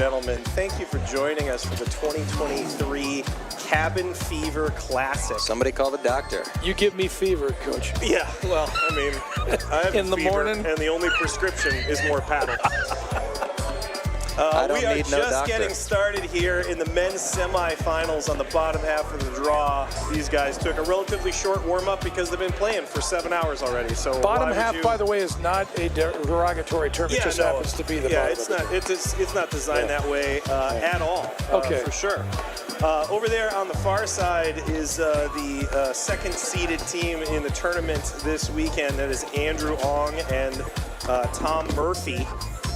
gentlemen, thank you for joining us for the 2023 Cabin Fever Classic. Somebody call the doctor. You give me fever, Coach. Yeah, well, I mean, I have in the fever, morning, and the only prescription is more paddle. We are just getting started here in the men's semifinals on the bottom half of the draw. These guys took a relatively short warm-up because they've been playing for 7 hours already. So bottom half, by the way, is not a derogatory term. It just happens to be the bottom. It's not designed that way at all. For sure. Over there on the far side is the second-seeded team in the tournament this weekend. That is Andrew Ong and Tom Murphy.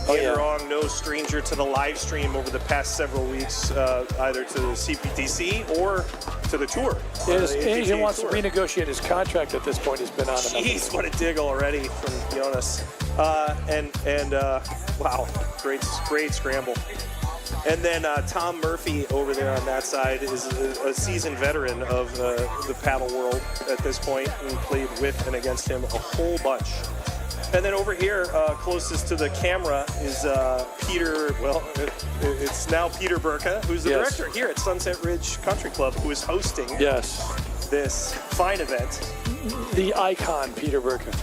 Andrew Ong, no stranger to the live stream over the past several weeks, either to the CPTC or to the tour. Asian wants to renegotiate his contract at this point. He's been on. Jeez, what a dig already from Jonas. Wow, great scramble. And then Tom Murphy over there on that side is a seasoned veteran of the paddle world at this point. We played with and against him a whole bunch. And then over here, closest to the camera, is Peter, it's now Peter Burka, who's the director here at Sunset Ridge Country Club, who is hosting this fine event. The icon, Peter Burka.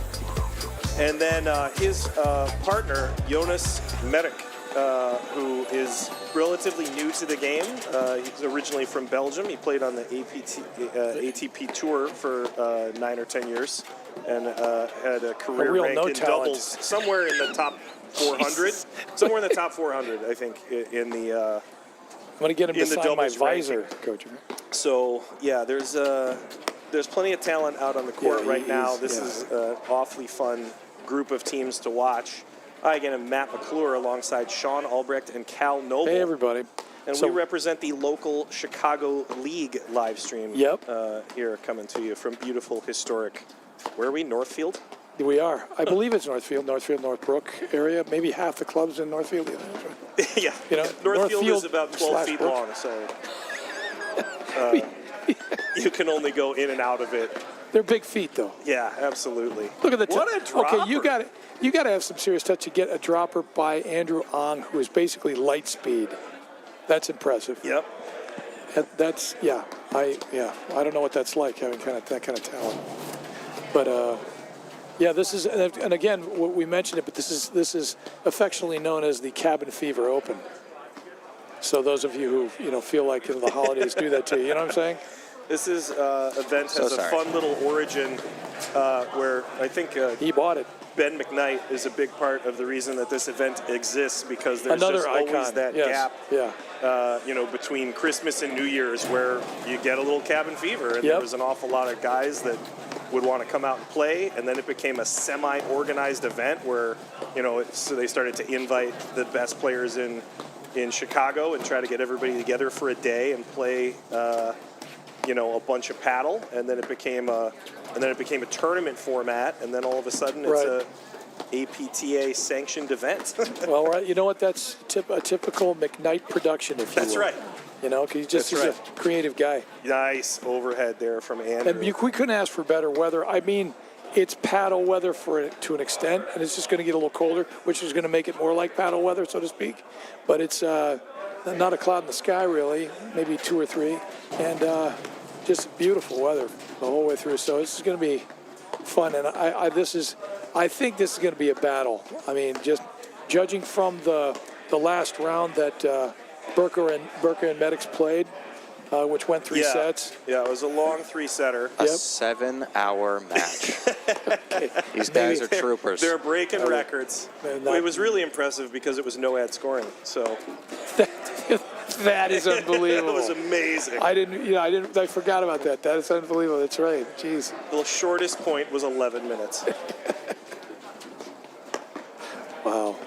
And then his partner, Jonas Merk, who is relatively new to the game. He's originally from Belgium. He played on the ATP Tour for 9 or 10 years and had a career rank in doubles somewhere in the top 400. Somewhere in the top 400, I think, in the I'm going to get him to sign my visor, Coach. So, yeah, there's plenty of talent out on the court right now. This is an awfully fun group of teams to watch. I, again, am Matt McClure alongside Sean Albrecht and Cal Noble. Hey, everybody. And we represent the local Chicago League live stream here coming to you from beautiful, historic, where are we, Northfield? We are. I believe it's Northfield, Northbrook area. Maybe half the club's in Northfield. Yeah. You know, Northfield is about 12 feet long, so you can only go in and out of it. They're big feet, though. Yeah, absolutely. Look at the what a dropper. Okay, you got to have some serious touch to get a dropper by Andrew Ong, who is basically light speed. That's impressive. Yep. That's I don't know what that's like, having that kind of talent. But this is, and again, we mentioned it, but this is affectionately known as the Cabin Fever Open. So those of you who feel like the holidays do that to you, you know what I'm saying? This event has a fun little origin where I think he bought it. Ben McKnight is a big part of the reason that this event exists, because there's always that gap, between Christmas and New Year's where you get a little cabin fever, and there was an awful lot of guys that would want to come out and play, and then it became a semi-organized event where, so they started to invite the best players in Chicago and try to get everybody together for a day and play a bunch of paddle, and then it became a tournament format, and then all of a sudden it's a APTA sanctioned event. Well, right, you know what? That's a typical McKnight production, if you will. That's right. Because he's a creative guy. Nice overhead there from Andrew. And we couldn't ask for better weather. I mean, it's paddle weather to an extent, and it's just going to get a little colder, which is going to make it more like paddle weather, so to speak. But it's not a cloud in the sky, really, maybe 2 or 3, and just beautiful weather the whole way through. So this is going to be fun, and I think this is going to be a battle. I mean, just judging from the last round that Burka and Medics played, which went 3 sets. Yeah, it was a long 3-setter. A 7-hour match. These guys are troopers. They're breaking records. It was really impressive because it was no ad scoring. So that is unbelievable. It was amazing. I forgot about that. That is unbelievable. That's right. Jeez. The shortest point was 11 minutes. Wow.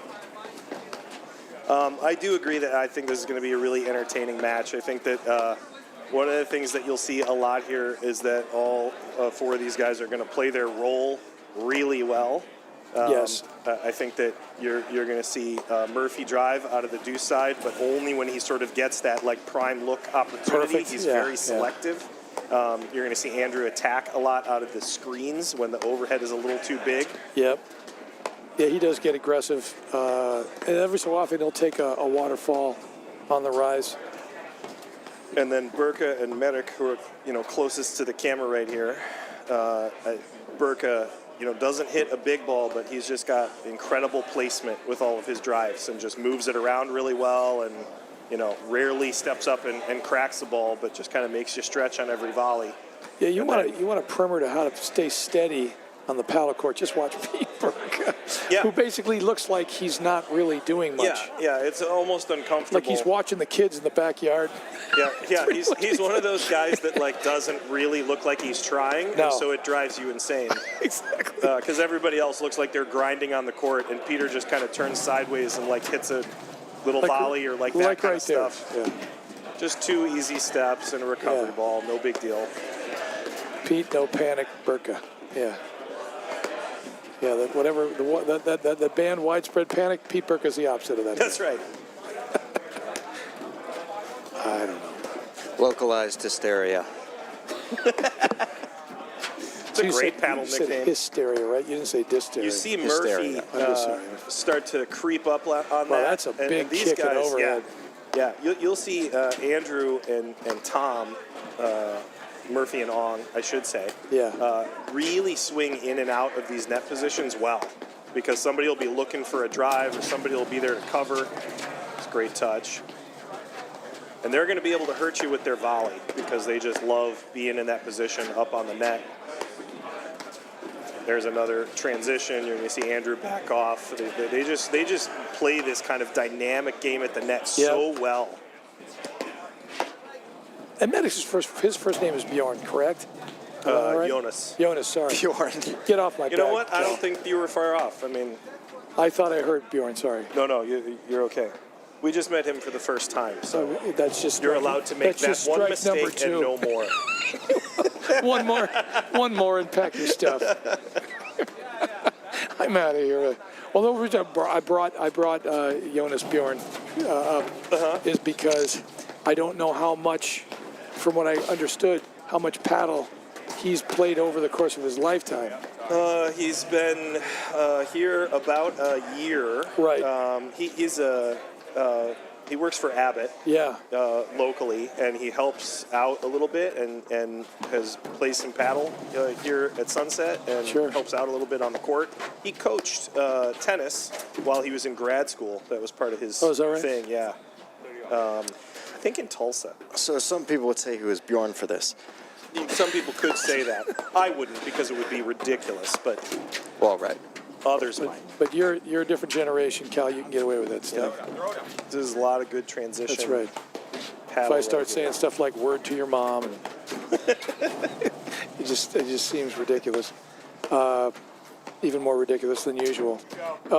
I do agree that I think this is going to be a really entertaining match. I think that one of the things that you'll see a lot here is that all 4 of these guys are going to play their role really well. Yes. I think that you're going to see Murphy drive out of the deuce side, but only when he sort of gets that prime look opportunity. Perfect. He's very selective. You're going to see Andrew attack a lot out of the screens when the overhead is a little too big. Yep. Yeah, he does get aggressive, and every so often he'll take a waterfall on the rise. And then Burka and Medic, who are closest to the camera right here. Burka, doesn't hit a big ball, but he's just got incredible placement with all of his drives and just moves it around really well, and rarely steps up and cracks the ball, but just kind of makes you stretch on every volley. Yeah, you want a primer to how to stay steady on the paddle court. Just watch Pete Burka, who basically looks like he's not really doing much. Yeah, it's almost uncomfortable. Like he's watching the kids in the backyard. Yeah, he's one of those guys that doesn't really look like he's trying, and so it drives you insane. Exactly. Because everybody else looks like they're grinding on the court, and Peter just kind of turns sideways and hits a little volley or that kind of stuff. Yeah. Just 2 easy steps and a recovery ball, no big deal. Pete, no panic, Burka. Yeah. Yeah, that band Widespread Panic, Pete Burka's the opposite of that. That's right. I don't know. Localized hysteria. It's a great paddle you said nickname. hysteria, right? You didn't say dysteria. You see Murphy start to creep up on that. That's a big these kick guys, and overhead. Yeah. You'll see Andrew and Tom, Murphy and Ong, I should say, really swing in and out of these net positions well, because somebody will be looking for a drive or somebody will be there to cover. It's a great touch. And they're going to be able to hurt you with their volley because they just love being in that position up on the net. There's another transition. You're going to see Andrew back off. They just play this kind of dynamic game at the net so well. And Medic's his first name is Bjorn, correct? Right? Jonas. Jonas, sorry. Bjorn. Get off my back. You know what? I don't think you were far off. I mean, I thought I heard Bjorn, sorry. No, you're okay. We just met him for the first time, so that's just you're allowed to make that one mistake and no more. one more and pack your stuff. I'm out of here. Well, the reason I brought Jonas Bjorn up is because I don't know how much, from what I understood, how much paddle he's played over the course of his lifetime. He's been here about a year. Right. He works for Abbott. Yeah. Locally, and he helps out a little bit and has played some paddle here at Sunset and helps out a little bit on the court. He coached tennis while he was in grad school. That was part of his thing. Yeah. I think in Tulsa. So some people would say he was Bjorn for this. Some people could say that. I wouldn't, because it would be ridiculous, but right. Others might. But you're a different generation, Cal. You can get away with that stuff. Yep. There's a lot of good transition. That's right. If I start saying stuff like "word to your mom," and it just seems ridiculous. Even more ridiculous than usual.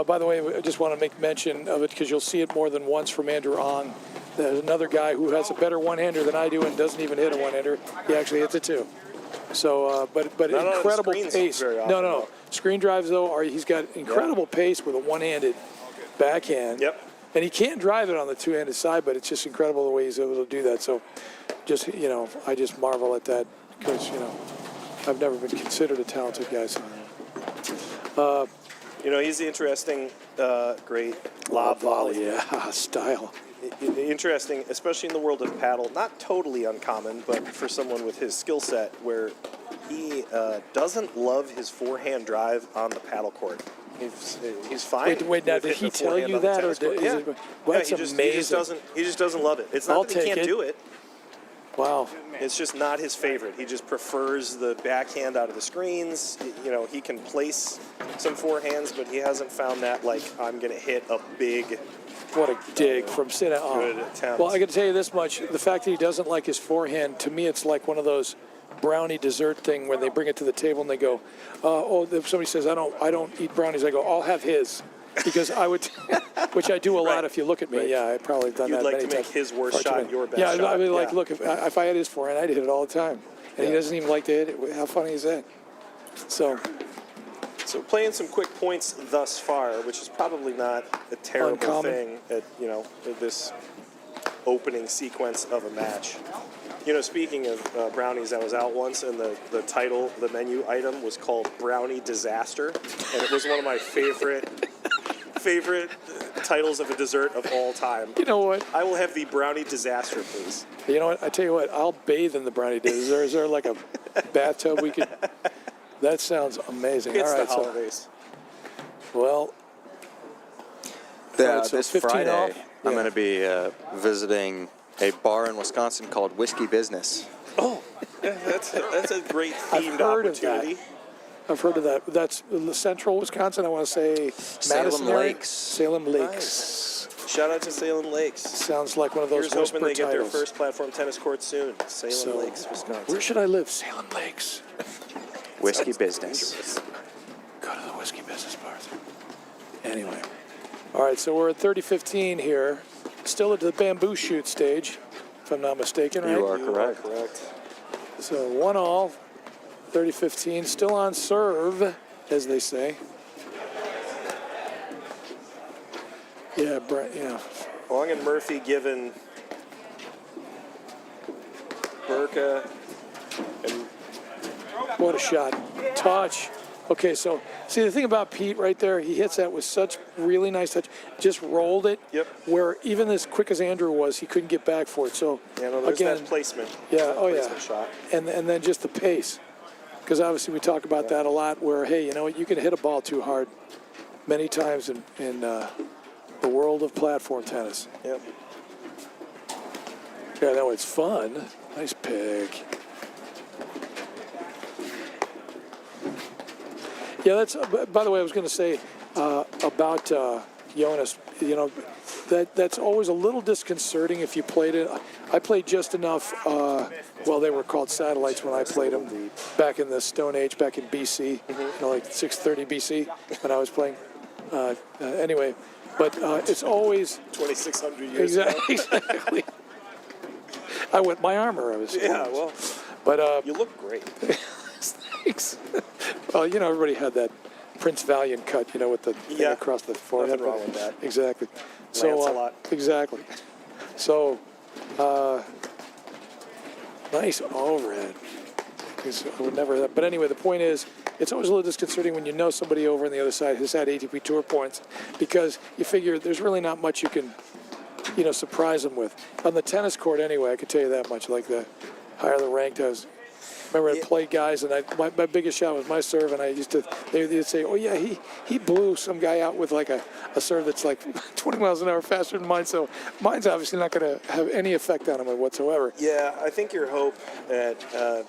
By the way, I just want to make mention of it because you'll see it more than once from Andrew Ong. There's another guy who has a better one-hander than I do and doesn't even hit a one-hander. He actually hits it too. So, but incredible pace. No. Screen drives though he's got incredible pace with a one-handed backhand. Yep. And he can't drive it on the two-handed side, but it's just incredible the way he's able to do that. So, just I just marvel at that because I've never been considered a talented guy. So. He's interesting, great lob volley. Yeah, style. Interesting, especially in the world of paddle. Not totally uncommon, but for someone with his skill set, where he doesn't love his forehand drive on the paddle court. He's fine. Wait, now did he tell you that, or that's amazing? He just doesn't love it. It's not that he can't do it. Wow. It's just not his favorite. He just prefers the backhand out of the screens. He can place some forehands, but he hasn't found that, I'm going to hit a big... What a dig from Sina. Good attempt. Well, I can tell you this much. The fact that he doesn't like his forehand, to me, it's like one of those brownie dessert thing when they bring it to the table and they go, if somebody says, I don't eat brownies, I go, I'll have his. Because I would, which I do a lot if you look at me. Right. Yeah, I've probably done that many times. You'd like to make his worst shot your best shot. Yeah, I mean, look, if I had his forehand, I'd hit it all the time. And he doesn't even like to hit it. How funny is that? So playing some quick points thus far, which is probably not a terrible thing at this opening sequence of a match. Speaking of brownies, I was out once, and the title, the menu item was called Brownie Disaster, and it was one of my favorite favorite titles of a dessert of all time. You know what? I will have the brownie disaster, please. You know what? I tell you what. I'll bathe in the brownie dish. Is there like a bathtub we could? That sounds amazing. It's all right, the holidays. well, Yeah, right, so this 15 Friday, off? I'm Yeah. going to be visiting a bar in Wisconsin called Whiskey Business. Oh, yeah, that's a great I've themed heard of that. opportunity. I've heard of that. That's in central Wisconsin. I want to say Madison area? Lakes. Salem Lakes. Nice. Shout out to Salem Lakes. Sounds like one of those Here's hoping whisper they get their titles. first platform tennis court soon. Salem So, Lakes, Wisconsin. where should I live? Salem Lakes. Whiskey Sounds Business. dangerous. Go to the whiskey business bars. Anyway. All right, so we're at 30-15 here. Still at the bamboo shoot stage, if I'm not mistaken, right? You are You correct. are correct. So 1-all, 30-15. Still on serve, as they say. Yeah, Brent, yeah. Long and Murphy giving Burka and What a shot. Touch. Okay, so see the thing about Pete right there, he hits that with such really nice touch. Just rolled it. Yep. Where even as quick as Andrew was, he couldn't get back for it. So yeah, no, there's again, that placement. yeah, That oh yeah. placement shot. And then just the pace. Because obviously we talk about that a lot where, hey, you know what, you can hit a ball too hard many times in the world of platform tennis. Yep. Yeah, no, it's fun. Nice pick. Yeah, that's. By the way, I was going to say about Jonas. You know, that's always a little disconcerting if you played it. I played just enough. Well, they were called satellites when I played them back in the Stone Age, back in BC, you know, like 630 BC when I was playing. Anyway, but it's always 2,600 years ago. exactly. I went my armor. I was. Yeah, well, But you look great. thanks. Well, you know, everybody had that Prince Valiant cut, you know, with the thing Yeah, across the forehead. nothing wrong with that. Exactly. Lancelot. Exactly. So, nice overhead. 'Cause I would never. But anyway, the point is, it's always a little disconcerting when you know somebody over on the other side has had ATP Tour points, because you figure there's really not much you can, you know, surprise them with. On the tennis court, anyway, I could tell you that much. Like the higher the ranked I was. Remember, I'd play guys, and my biggest shot was my serve, and they'd say, oh, yeah, he blew some guy out with like a serve that's like 20 miles an hour faster than mine, so mine's obviously not going to have any effect on him whatsoever. Yeah, I think your hope at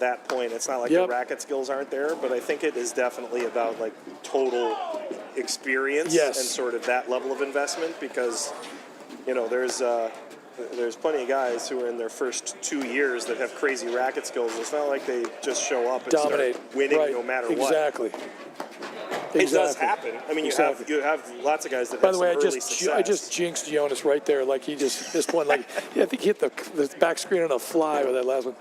that point, it's not like Yep. the racket skills aren't there, but I think it is definitely about like total experience Yes. and sort of that level of investment, because, you know, there's plenty of guys who are in their first 2 years that have crazy racket skills. It's not like they just show up and Dominate. start winning Right. no matter Exactly. what. It does happen. I mean, Exactly. you have lots of guys that By have the way, some early success. I just jinxed Jonas right there. Like he just missed one. Like yeah, I think he hit the back screen on a fly with that last one.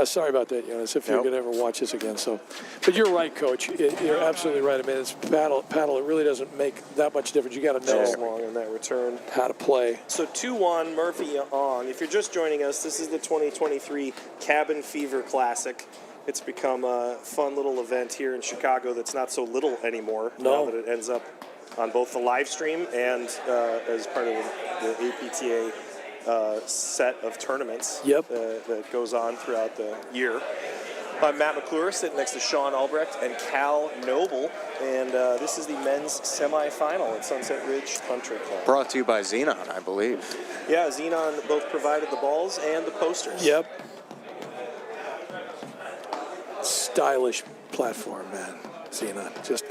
Sorry about that, Jonas. If you're Nope. gonna ever watch this again, so. But you're right, Coach. You're absolutely right. I mean, it's paddle. It really doesn't make that much difference. You got to so know long in that return. how to play. So 2-1, Murphy on. If you're just joining us, this is the 2023 Cabin Fever Classic. It's become a fun little event here in Chicago that's not so little anymore. No. Now that it ends up on both the live stream and as part of the APTA set of tournaments Yep. that goes on throughout the year. I'm Matt McClure, sitting next to Sean Albrecht and Cal Noble, and this is the men's semifinal at Sunset Ridge Country Club. Brought to you by Xenon, I believe. Yeah, Xenon both provided the balls and the posters. Yep. Stylish platform, man. Xenon. Just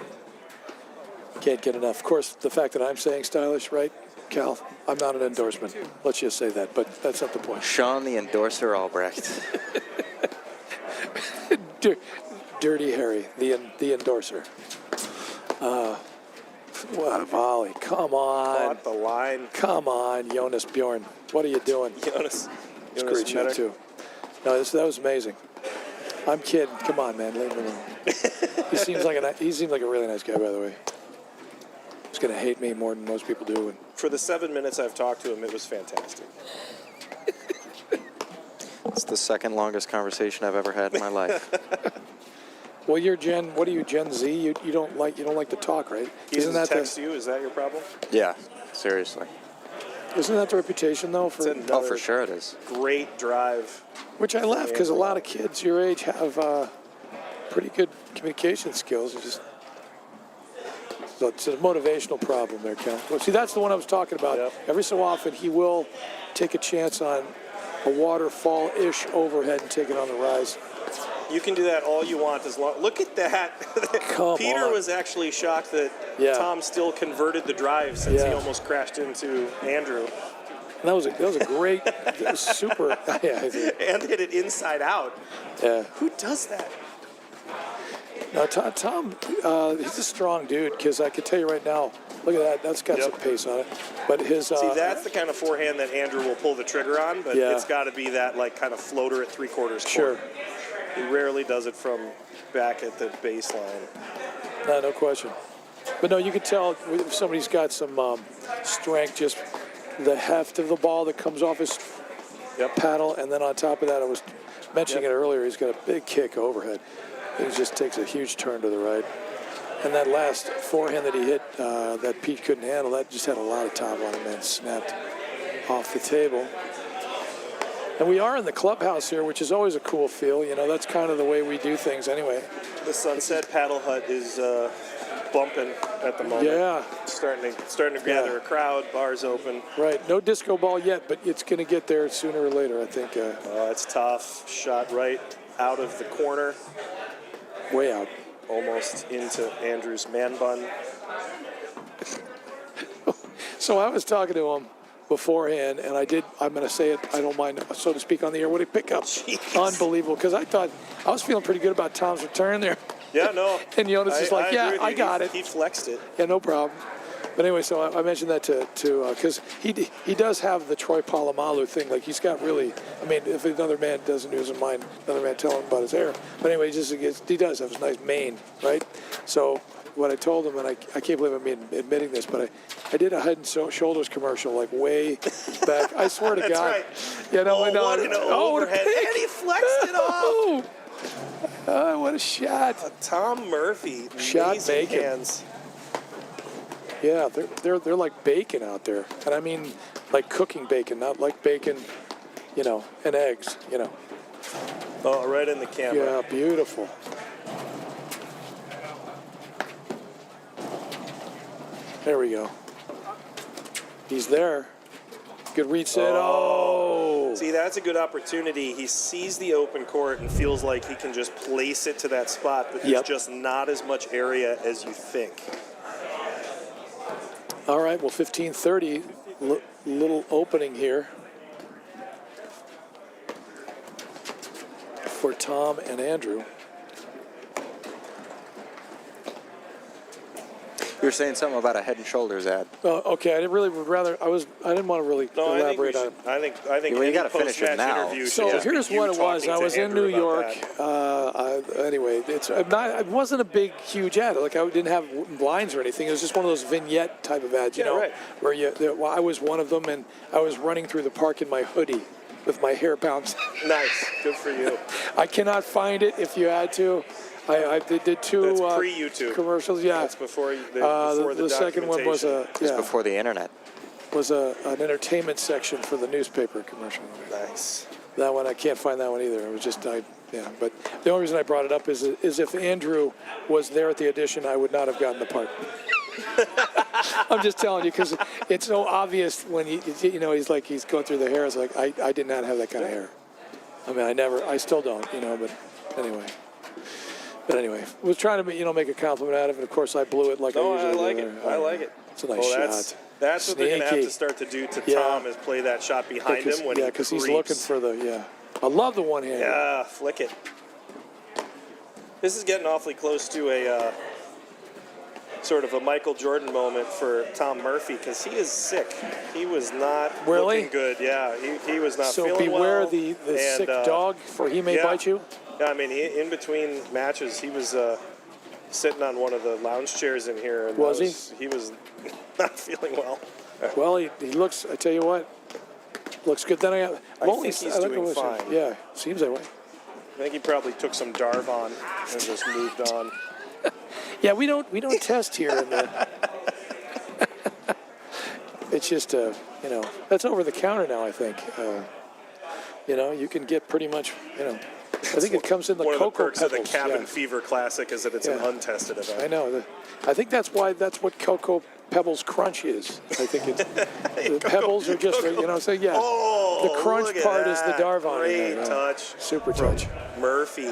can't get enough. Of course, the fact that I'm saying stylish, right, Cal? I'm not an endorsement. Let's just say that, but that's not the point. Sean the Endorser Albrecht. Dirty Harry, the endorser. What a volley. Come on. Caught the line. Come on, Jonas Bjorn. What are you doing? Jonas It's a great shot, Metter. too. No, that was amazing. I'm kidding. Come on, man. Leave him alone. He seems like a really nice guy, by the way. He's going to hate me more than most people do. And For the 7 minutes I've talked to him, it was fantastic. It's the second longest conversation I've ever had in my life. Well, you're Gen. What are you, Gen Z? You don't like to talk, right? He doesn't text you. Is that your problem? Yeah, seriously. Isn't that the reputation though? Oh, for sure it is. Great drive. Which I laugh because a lot of kids your age have pretty good communication skills. So it's a motivational problem there, Ken. Well, see, that's the one I was talking about. Yep. Every so often, he will take a chance on a waterfall-ish overhead and take it on the rise. You can do that all you want as long. Look at that. Come Peter on. was actually shocked that Tom still converted the drive since he almost crashed into Andrew. And that was a great, it was super. And hit it inside out. Yeah. Who does that? Now, Tom, he's a strong dude because I can tell you right now, look at that. That's got some pace on it. But his see, that's the kind of forehand that Andrew will pull the trigger on, but it's got to be that like kind of floater at 3/4 Sure. court. He rarely does it from back at the baseline. No question. But no, you can tell if somebody's got some strength, just the heft of the ball that comes off his paddle, and then on top of that, I was mentioning it earlier, he's got a big kick overhead. He just takes a huge turn to the right. And that last forehand that he hit that Pete couldn't handle, that just had a lot of top on him and snapped off the table. And we are in the clubhouse here, which is always a cool feel. You know, that's kind of the way we do things anyway. The Sunset Paddle Hut is bumping at the moment. Yeah. Starting to gather a crowd, bars open. Right. No disco ball yet, but it's going to get there sooner or later, I think. It's tough. Shot right out of the corner. Way out. Almost into Andrew's man bun. So I was talking to him beforehand, and I'm going to say it, I don't mind, so to speak, on the air. What did he pick up? Jeez. Unbelievable, because I was feeling pretty good about Tom's return there. Yeah, no. And Jonas is like, I got it. He flexed it. Yeah, no problem. But anyway, so I mentioned that to because he does have the Troy Polamalu thing. Like, he's got really, I mean, if another man doesn't mind another man telling him about his hair. But anyway, he does have his nice mane, right? So what I told him, and I can't believe I'm admitting this, but I did a Head and Shoulders commercial like way back. I swear to That's God. right. You know, what an overhead. And he flexed it off. Oh, what a shot. Tom Murphy. Shot amazing bacon. hands. Yeah, they're like bacon out there. And I mean like cooking bacon, not like bacon, you know, and eggs, you know. Oh, right in the camera. Yeah, beautiful. There we go. He's there. Good read set. Oh. See, that's a good opportunity. He sees the open court and feels like he can just place it to that spot, but there's just not as much area as you think. All right, well, 15:30, little opening here for Tom and Andrew. You were saying something about a Head and Shoulders ad. Okay, I didn't want to really elaborate on it. I think Well, you got to finish it now. So here's what it was. I was in New York. Anyway, it wasn't a big, huge ad. Like, I didn't have blinds or anything. It was just one of those vignette type of ads, you know, where I was one of them, and I was running through the park in my hoodie with my hair bouncing. Nice, good for you. I cannot find it. If you had to. I did two That's pre-YouTube commercials. Yeah, that's before the second one was It's before the internet. Was an entertainment section for the newspaper commercial. Nice. That one I can't find that one either. It was just But the only reason I brought it up is if Andrew was there at the audition, I would not have gotten the part. I'm just telling you because it's so obvious when he's going through the hair. It's like I did not have that kind of hair. I mean, I still don't. But anyway. But anyway, was trying to make a compliment out of it. Of course, I blew it like I usually do. I like it. It's a nice shot. That's what they're going to have to start to do to Tom is play that shot behind him when because he's looking for I love the one hand. Yeah, flick it. This is getting awfully close to a sort of a Michael Jordan moment for Tom Murphy because he is sick. He was not looking good. Yeah, he was not feeling well. So beware the sick dog, for he may bite you. Yeah, I mean, in between matches, he was sitting on one of the lounge chairs in here. And was he? He was not feeling well. Well, he looks, I tell you what, looks good. Then I think he's doing fine. Yeah, seems that way. I think he probably took some Darvon and just moved on. Yeah, we don't test here in the. It's just that's over the counter now. I think you can get pretty much I think it comes in the one cocoa of the perks pebbles. of the Cabin Fever Classic is that it's an untested event. I know. I think that's what Cocoa Pebbles Crunch is. I think it's the pebbles are just so yeah. The crunch part is the Darvon. Great touch. Super touch. Murphy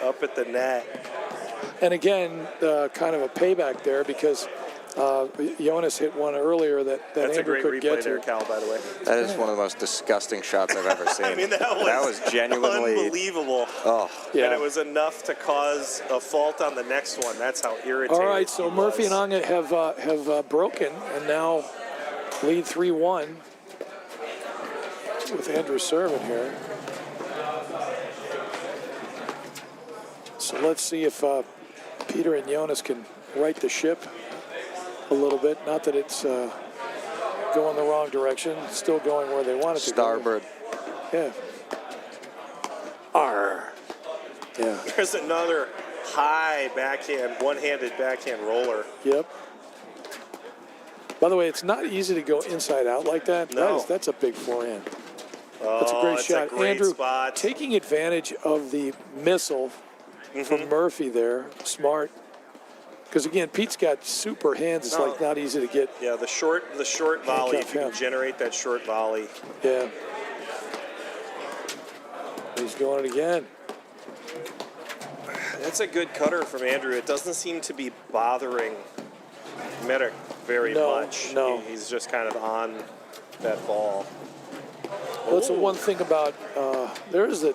up at the net. And again, kind of a payback there because Jonas hit one earlier that That's Andrew a great could replay get there, to. Cal, by the way. That is one of the most disgusting shots I've ever seen. I mean, that was genuinely unbelievable. Oh, Yeah. And it was enough to cause a fault on the next one. That's how irritating. All right, so Murphy and Anga have broken and now lead 3-1 with Andrew serving here. So let's see if Peter and Jonas can right the ship a little bit. Not that it's going the wrong direction. It's still going where they want it to starboard. go. Yeah. Arr. Yeah. There's another high backhand, one-handed backhand roller. Yep. By the way, it's not easy to go inside out like that. No. That's a big forehand. Oh, That's a great shot. A great Andrew spot. taking advantage of the missile from Murphy there. Smart. Because again, Pete's got super hands. It's like not easy to get. Yeah, the short volley. If you can him. generate that short volley. Yeah. He's doing it again. That's a good cutter from Andrew. It doesn't seem to be bothering Merrick very much. No. He's just kind of on that ball. Well, that's the one thing about there's the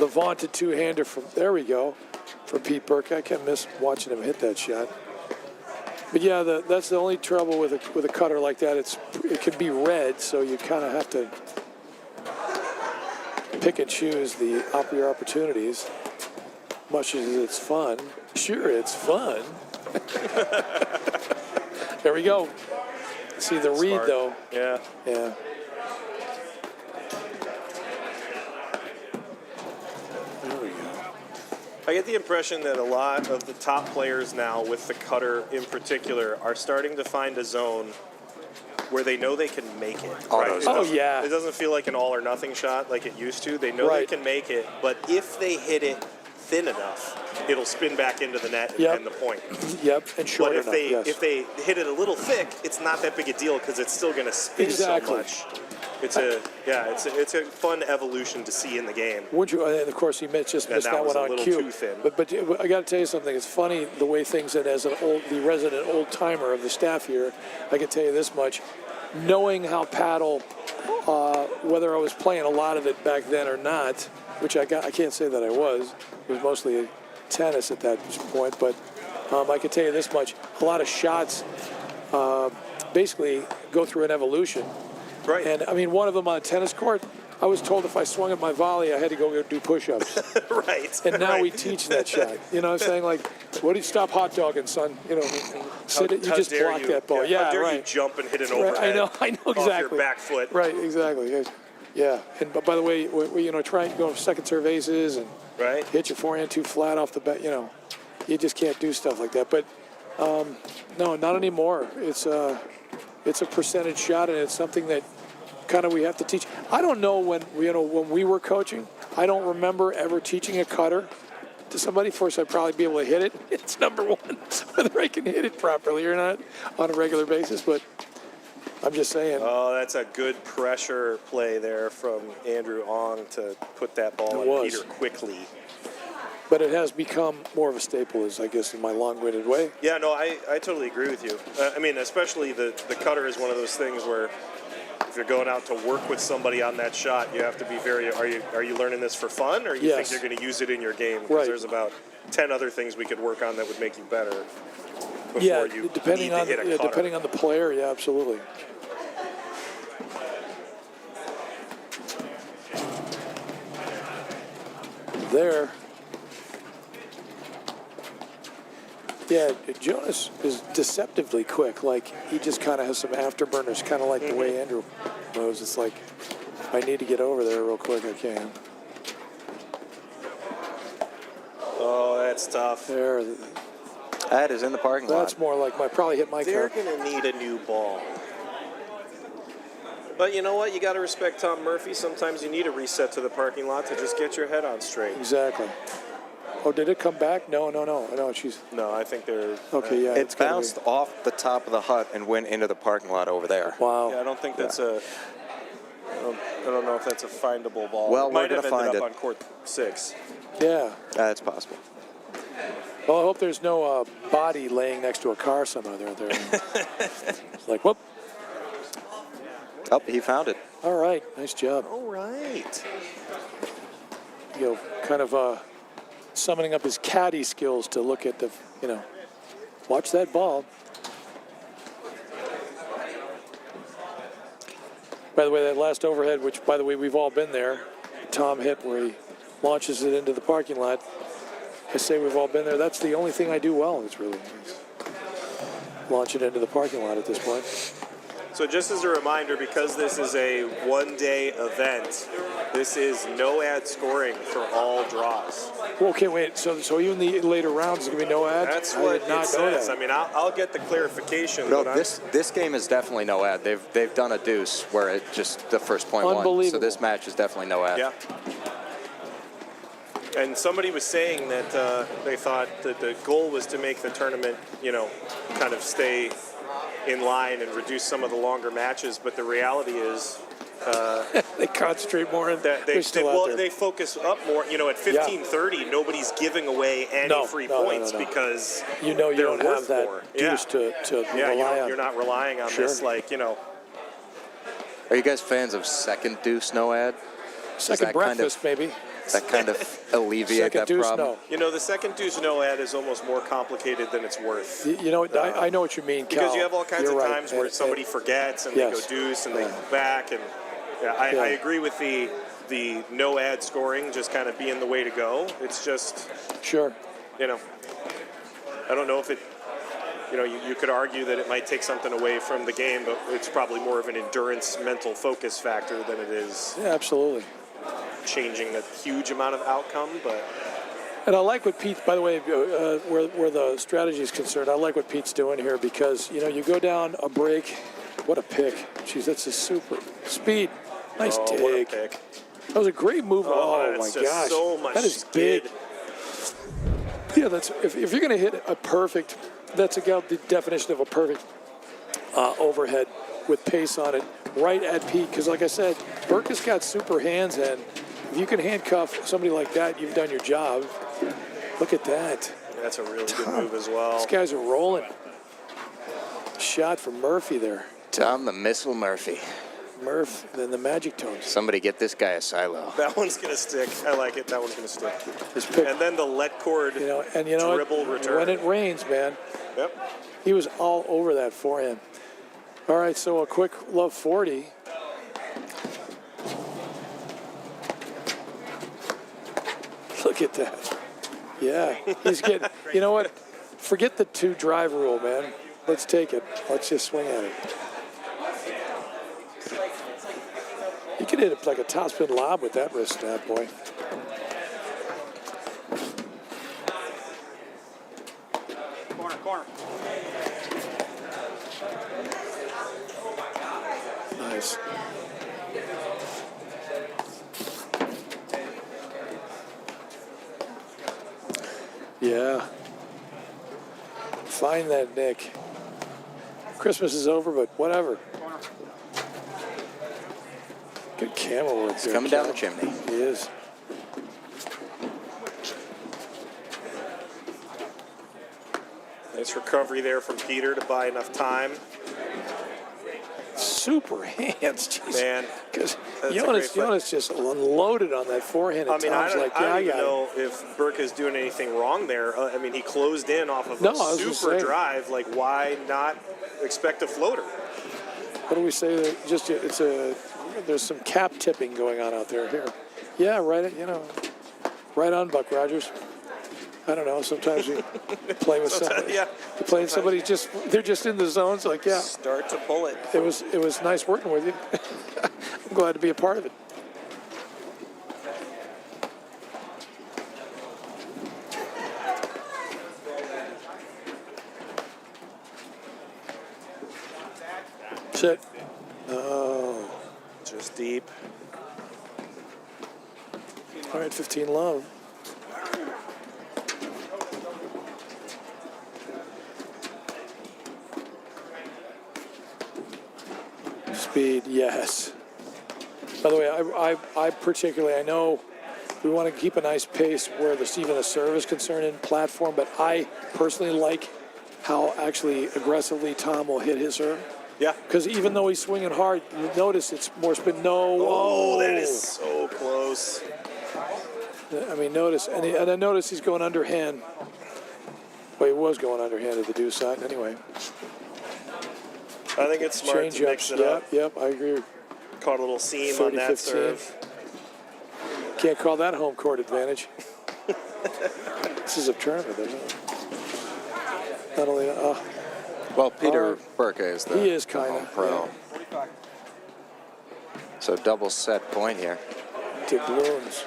vaunted two-hander from there we go from Pete Burke. I can't miss watching him hit that shot. But yeah, that's the only trouble with a cutter like that. It can be red, so you kind of have to pick and choose your opportunities. Much as it's fun, sure it's fun. There we go. See the read Smart. though. Yeah. Yeah. There we go. I get the impression that a lot of the top players now, with the cutter in particular, are starting to find a zone where they know they can make it. Autos. Oh, yeah. It doesn't feel like an all or nothing shot like it used to. They know they can make it, but if they hit it thin enough, it'll spin back into the net and the point. Yep, and short But enough, if they hit it a little thick, it's not that big a deal because it's still going to spin so much. It's a fun evolution to see in the game. Would you? And of course, he just missed that one on cue. Too thin. But I got to tell you something. It's funny the way things. And as the resident old timer of the staff here, I can tell you this much: knowing how paddle, whether I was playing a lot of it back then or not, which I can't say that I was. It was mostly tennis at that point. But I can tell you this much: a lot of shots basically go through an evolution. Right. And I mean, one of them on a tennis court, I was told if I swung at my volley, I had to go do push-ups. Right. And now right. we teach that shot. You know what I'm saying? Like, what do you stop hot dogging, son? You know, you just block that ball. Yeah, how dare right. you jump and hit an overhead? I know exactly. Off your back foot. Right, exactly. Yeah. And by the way, try and go second serve aces and hit your forehand too flat off the bat. You know, you just can't do stuff like that. But no, not anymore. It's a percentage shot, and it's something that kind of we have to teach. I don't know when we were coaching. I don't remember ever teaching a cutter to somebody. First, I'd probably be able to hit it. It's number one, whether I can hit it properly or not on a regular basis. But I'm just saying. Oh, that's a good pressure play there from Andrew Ong to put that ball on Peter quickly. But it has become more of a staple, I guess, in my long-winded way. Yeah, no, I totally agree with you. I mean, especially the cutter is one of those things where if you're going out to work with somebody on that shot, you have to be very. Are you learning this for fun, or you think you're going to use it in your game? Because there's about 10 other things we could work on that would make you better. Before you depending on depending on the player. Yeah, absolutely. There. Yeah, Jonas is deceptively quick. Like, he just kind of has some afterburners, kind of like the way Andrew moves. It's like, if I need to get over there real quick, I can. that's tough. There. That is in the parking lot. That's more like probably hit my They're car. going to need a new ball. But you know what? You got to respect Tom Murphy. Sometimes you need a reset to the parking lot to just get your head on straight. Exactly. Oh, did it come back? No. I know she's. No, I think they're. Okay, yeah. It bounced off the top of the hut and went into the parking lot over there. Wow. Yeah, I don't think that's a. I don't know if that's a findable ball. Well, it might we're have gonna ended find up it. on court 6. Yeah. That's possible. Well, I hope there's no body laying next to a car somehow there. It's like, whoop. Oh, he found it. All right. Nice job. All right. You know, kind of summoning up his caddy skills to look at the, watch that ball. By the way, that last overhead, which, by the way, we've all been there, Tom hit where he launches it into the parking lot. I say we've all been there. That's the only thing I do well. It's really nice. Launch it into the parking lot at this point. So just as a reminder, because this is a one-day event, this is no ad scoring for all draws. Okay, wait. So even the later rounds is going to be no ad? That's I what did not it know says. that. I mean, I'll get the clarification. No, but this game is definitely no ad. They've done a deuce where it just the first point won. Unbelievable. So this match is definitely no ad. Yeah. And somebody was saying that they thought that the goal was to make the tournament, kind of stay in line and reduce some of the longer matches. But the reality is they concentrate more on that they focus up more. At 15:30, nobody's giving away any free points because you don't have that more. deuce to rely on. You're not relying on this Are you guys fans of second deuce no ad? Second breakfast, maybe. That kind of alleviate Second that deuce, problem. no. The second deuce no ad is almost more complicated than it's worth. I know what you mean, Cal. Because you have all kinds You're of right. times where somebody forgets and they go deuce and they go back. And I agree with the no ad scoring just kind of being the way to go. It's just, sure. I don't know if it, you could argue that it might take something away from the game, but it's probably more of an endurance mental focus factor than it is Absolutely. changing a huge amount of outcome. But And I like what Pete, by the way, where the strategy is concerned, I like what Pete's doing here because, you go down a break. What a pick. Jeez, that's a super speed. Nice dig. What a pick. That was a great move. Oh my that's just gosh. so much that is skid. big. Yeah, that's if you're going to hit a perfect, that's the definition of a perfect overhead with pace on it right at Pete. Because like I said, Burke has got super hands, and if you can handcuff somebody like that, you've done your job. Look at that. That's a really good move as well. These guys are rolling. Shot from Murphy there. Tom the Missile Murphy. Murph, then the Magic Tones. Somebody get this guy a silo. That one's going to stick. I like it. That one's going to stick. His pick, And then the let cord dribble return. When it rains, man, Yep. he was all over that forehand. All right, so a quick love 40. Look at that. Yeah, he's getting, you know what? Forget the 2 drive rule, man. Let's take it. Let's just swing at it. You could hit it like a topspin lob with that wrist snap, boy. Corner. Nice. Yeah. Find that, Nick. Christmas is over, but whatever. Good camera work there. Coming down the Cal. chimney. He is. Nice recovery there from Peter to buy enough time. Super hands, jeez. Man, Because that's a great Jonas just unloaded on that forehand. I And mean, I Tom's don't, like, I yeah, don't I even got it. know if Burke is doing anything wrong there. I mean, he closed in off of No, I a was just super saying. drive. Like, why not expect a floater? What do we say? Just there's some cap tipping going on out there. Here, yeah, right. Right on, Buck Rogers. I don't know. Sometimes you play with somebody. Yeah. You play with somebody they're just in the zones. Like, yeah, Start to pull it. it was nice working with you. I'm glad to be a part of it. Sit. Oh. Just deep. All right, 15 love. Speed, yes. By the way, I particularly, I know we want to keep a nice pace where there's even a serve is concerned in platform, but I personally like how actually aggressively Tom will hit his serve. Yeah. Because even though he's swinging hard, you notice it's more spin. No. Oh, that is so close. I mean, notice, and I notice he's going underhand. Well, he was going underhand at the deuce side anyway. I think it's smart to mix it up. Yep, I agree. Caught a little seam on that 30-15. serve. Can't call that home court advantage. This is a tournament, isn't it? Not only, Well, Peter Burka is the he is home kind of pro. So double set point here. doubloons.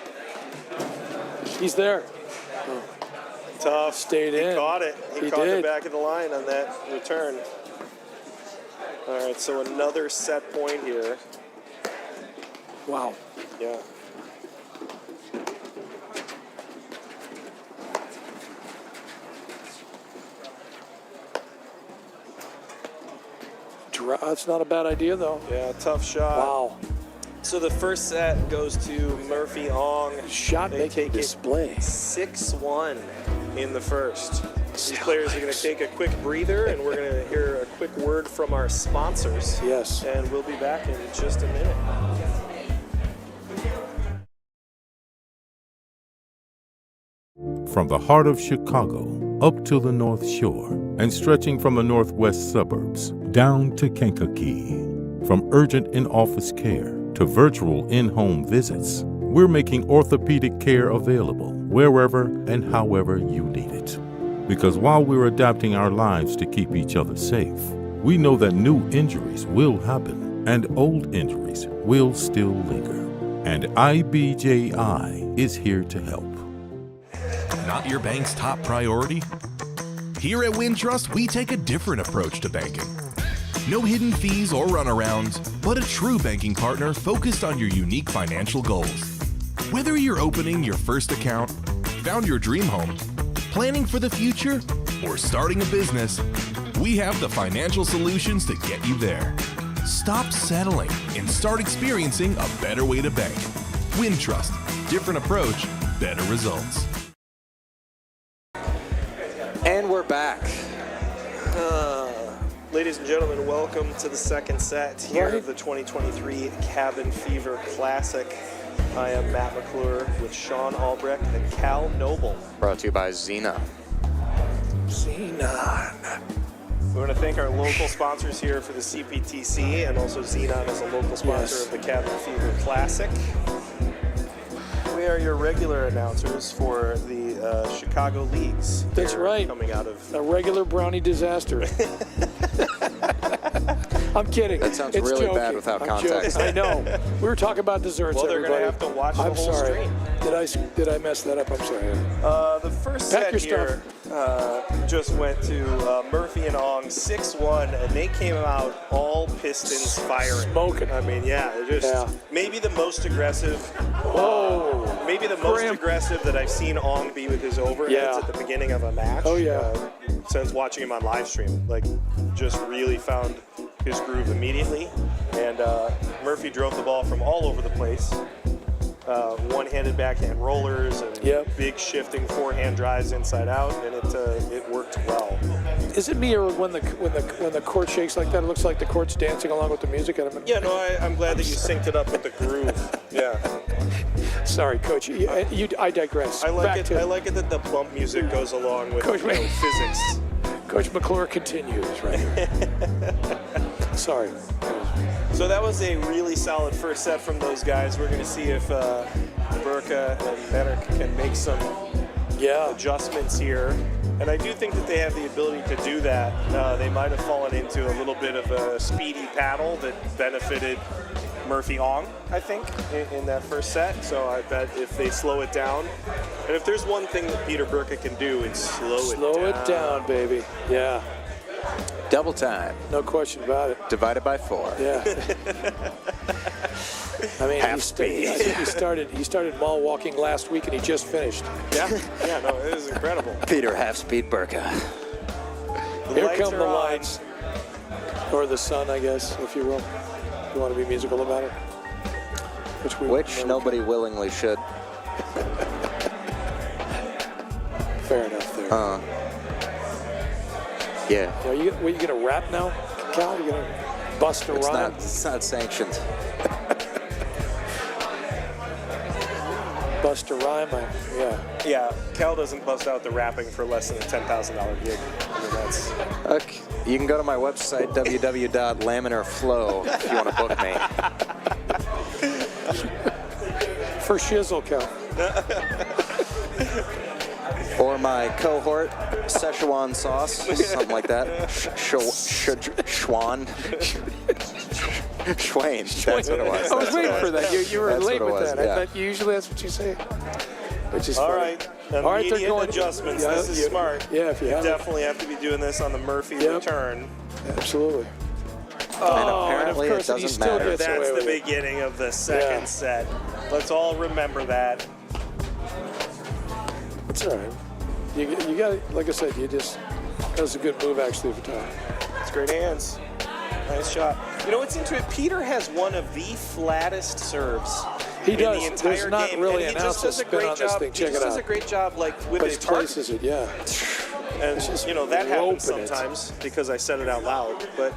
He's there. Tough. Stayed in. He caught it. He caught did. the back of the line on that return. All right, so another set point here. Wow. Yeah. That's not a bad idea, though. Yeah, tough shot. Wow. So the first set goes to Murphy Ong. Shot They making take display. it 6-1 in the first. These players are going to take a quick breather, and we're going to hear a quick word from our sponsors. Yes. And we'll be back in just a minute. From the heart of Chicago up to the North Shore and stretching from the northwest suburbs down to Kankakee. From urgent in-office care to virtual in-home visits, we're making orthopedic care available wherever and however you need it. Because while we're adapting our lives to keep each other safe, we know that new injuries will happen and old injuries will still linger. And IBJI is here to help. Not your bank's top priority? Here at Wintrust, we take a different approach to banking. No hidden fees or runarounds, but a true banking partner focused on your unique financial goals. Whether you're opening your first account, found your dream home, planning for the future, or starting a business, we have the financial solutions to get you there. Stop settling and start experiencing a better way to bank. Wintrust, different approach, better results. And we're back. Ladies and gentlemen, welcome to the second set here Right. of the 2023 Cabin Fever Classic. I am Matt McClure with Sean Albrecht and Cal Noble. Brought to you by Xenon. Xenon. We want to thank our local sponsors here for the CPTC, and also Xenon is a local sponsor Yes. of the Cabin Fever Classic. We are your regular announcers for the Chicago Leagues. That's here right. Coming out of A regular brownie disaster. I'm kidding. That sounds It's really joking. bad without I'm context. joking. I know. We were talking about desserts, Well, they're going everybody. to have to watch the I'm whole sorry. stream. Did I mess that up? I'm sorry. The first Pack set your here just went to Murphy and Ong 6-1, and they came out all pistons firing. Smoking. I mean, yeah, they're just Yeah. maybe the most aggressive. Whoa. Maybe the most Cramp. aggressive that I've seen Ong be with his overheads Yeah. at the beginning of a match. Oh, yeah. Since watching him on live stream, like, just really found his groove immediately. And Murphy drove the ball from all over the place. One-handed backhand rollers and Yep. big shifting forehand drives inside out, and it worked well. Is it me, or when the court shakes like that, it looks like the court's dancing along with the music? Yeah, no, I'm glad that you synced it up with the groove. Yeah, Sorry, Coach. I digress. I like Back it. to I like it that the bump music goes along with Coach, physics. Coach McClure continues right here. Sorry. So that was a really solid first set from those guys. We're going to see if Burka and Benner can make some adjustments here. And I do think that they have the ability to do that. They might have fallen into a little bit of a speedy paddle that benefited Murphy Ong, I think, in that first set. So I bet if they slow it down, and if there's one thing that Peter Burka can do, it's slow it down. Slow it down, baby. Yeah. Double time. No question about it. Divided by 4. Yeah. I mean, Half I speed. think he started mall walking last week, and he just finished. Yeah, no, it is incredible. Peter half-speed Burka. Here lights come are the on. lights. Or the sun, I guess, if you will. You want to be musical about it? Which never nobody willingly should. Fair enough there. Yeah. Are you gonna rap now, Cal? You gonna bust a rhyme? It's not sanctioned. Bust a rhyme? Yeah. Yeah, Cal doesn't bust out the rapping for less than a $10,000 gig. I mean, that's... Okay. You can go to my website, www.laminarflow, if you want to book me. For shizzle, Cal. Or my cohort, Szechuan sauce, something like that. Schwan. Schwain. That's what it was. I was waiting for that. You were That's late what it with was, that. yeah. I thought usually that's what you say. Which is All funny. right. All right, they're Immediate going adjustments. Yeah, this is smart. Yeah, if you You have definitely have to be doing this on the Murphy Yep. return. Absolutely. And Oh, apparently and of it course, he doesn't still matter. gets away That's the with it. beginning of the second Yeah. set. Let's all remember that. It's all right. You got it. Like I said, that was a good move actually for Tom. It's great hands. Nice shot. You know what's into it? Peter has one of the flattest serves. He in does. The entire There's not game. really And an he ounce just of does a spin great on this job. thing. He Check just it does out. a great job, like with But his he target. places it, yeah. And just you know that happens roping it. sometimes because I said it out loud. But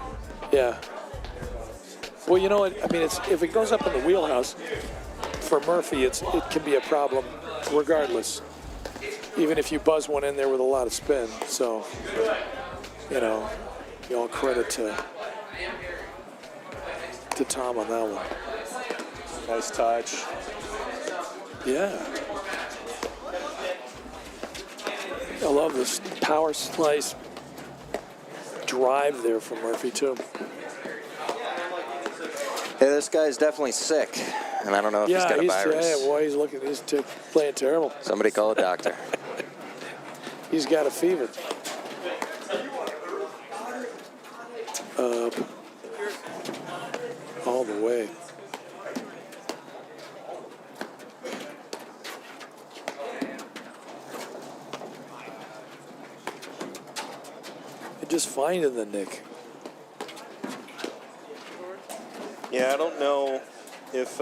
Yeah. Well, you know what? I mean, if it goes up in the wheelhouse for Murphy, it can be a problem, regardless. Even if you buzz one in there with a lot of spin. So, you know, all credit to Tom on that one. nice touch. Yeah. I love this power slice drive there from Murphy too. Yeah, this guy's definitely sick, and I don't know if he's got a virus. Yeah, boy, he's playing terrible. Somebody call a doctor. He's got a fever. Up. All the way. They're just finding the nick. Yeah, I don't know if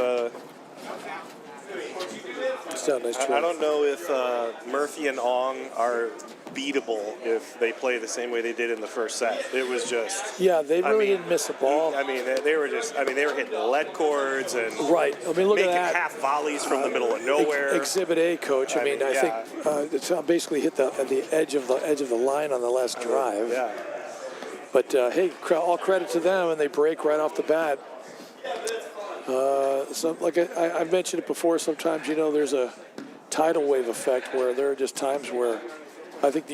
It's not a nice I try. don't know if Murphy and Ong are beatable if they play the same way they did in the first set. It was just Yeah, they I really mean, didn't miss a ball. I mean, they were hitting lead cords and Right. I mean, look making at that. half volleys from the middle of nowhere. Exhibit A, coach. I mean, I think it's basically hit at the edge of the line on the last drive. Yeah. But hey, all credit to them, and they break right off the bat. So, like I've mentioned it before, sometimes there's a tidal wave effect where there are just times where I think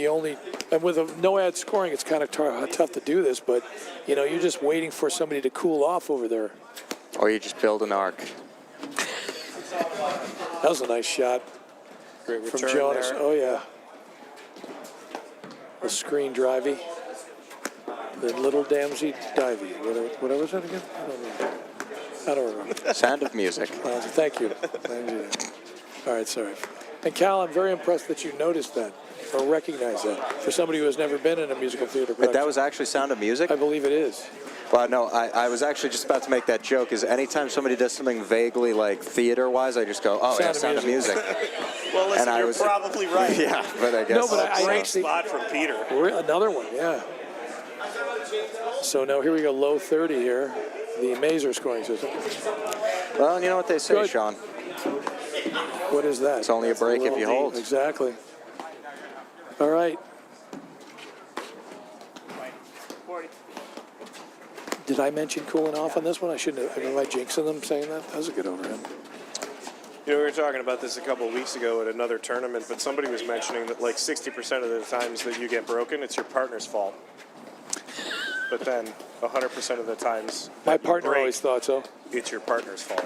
and with no ad scoring, it's kind of tough to do this, but you're just waiting for somebody to cool off over there. Or you just build an arc. That was a nice shot Great from return Jonas. there. Oh yeah, a screen drivey, the little damsy divey. What was that again? I don't remember. Sound of music. Thank you. All right, sorry. And Cal, I'm very impressed that you noticed that or recognized that for somebody who has never been in a musical theater production. But that was actually Sound of Music? I believe it is. Well, no, I was actually just about to make that joke. Is anytime somebody does something vaguely like theater-wise, I just go, oh, yeah, Sound of Music. Well, listen, And I you're was- probably right. Yeah, but I guess. No, but I Great actually spot from Peter. another one, yeah. So now here we go, low 30 here, the Mazer scoring system. Well, you know what they say, Good. Sean. What is that? It's only a break if you hold. Exactly. All right. Did I mention cooling off on this one? I shouldn't have. Am I jinxing them saying that? That was a good overhand. We were talking about this a couple of weeks ago at another tournament, but somebody was mentioning that like 60% of the times that you get broken, it's your partner's fault. But then 100% of the times My that you partner break, always thought so. it's your partner's fault.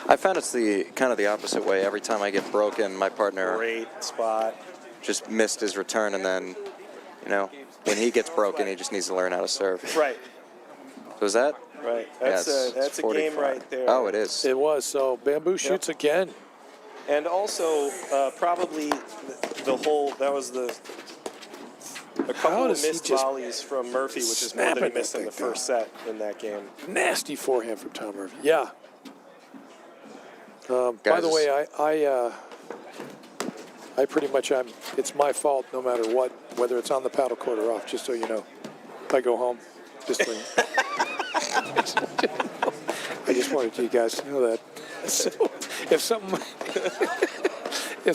I found it's the kind of the opposite way. Every time I get broken, my partner Great spot. just missed his return, and then, you know, when he gets broken, he just needs to learn how to serve. Right. Was that? Right. Yes, That's a game 45. right there. Oh, it is. It was. So Bamboo shoots again. And also, probably the whole, that was a couple of does he missed just volleys from Murphy, which is more snap than he at missed that in the thing, first set in that game. Nasty forehand from Tom Murphy. Yeah. By Guys, the way, I pretty much, it's my fault no matter what, whether it's on the paddle court or off, just so you know. If I go home, just so you I just wanted you guys to know that. So if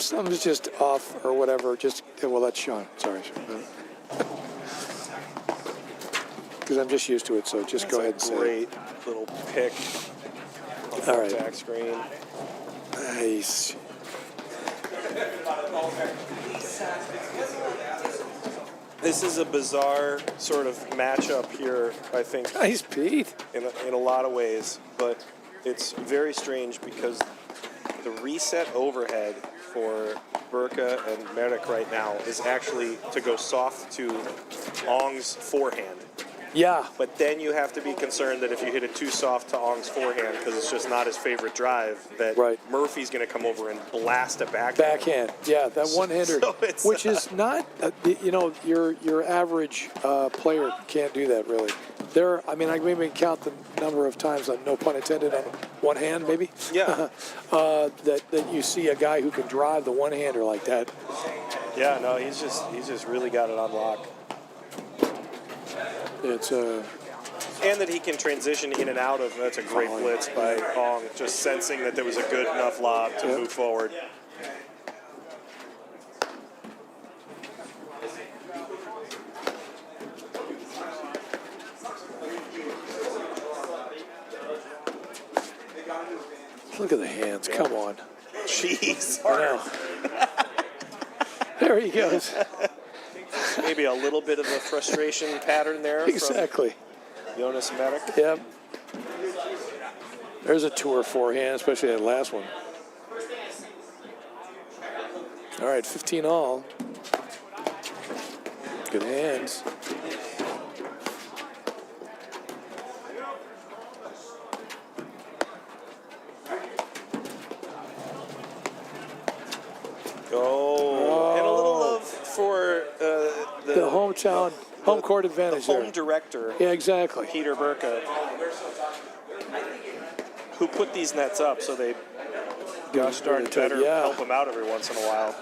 something's just off or whatever, well, that's Sean. Sorry. Because I'm just used to it, so just go ahead and say it. Great little pick on the All right. back screen. Nice. This is a bizarre sort of matchup here, I think, Nice, Pete. in a lot of ways, but it's very strange because the reset overhead for Burka and Merrick right now is actually to go soft to Ong's forehand. Yeah. But then you have to be concerned that if you hit it too soft to Ong's forehand because it's just not his favorite drive, that Right. Murphy's going to come over and blast a backhand. Backhand. Yeah, that one-hander, so it's, which is not, you know, your average player can't do that really. I mean, I maybe count the number of times, no pun intended, on one hand maybe. Yeah. that you see a guy who can drive the one-hander like that. Yeah, no, he's just really got it on lock. It's And that he can transition in and out of, that's a great blitz by Ong, just sensing that there was a good enough lob to move forward. Look at the hands. Come on. Jeez. I know. There he goes. Maybe a little bit of a frustration pattern there Exactly. from Jonas Medic. Yep. There's a tour forehand, especially that last one. All right, 15 all. Good hands. Oh, and a little love for The hometown, home court advantage home there. director, Yeah, exactly. Peter Burka, who put these nets up so they, gosh darn, better Yeah. help them out every once in a while.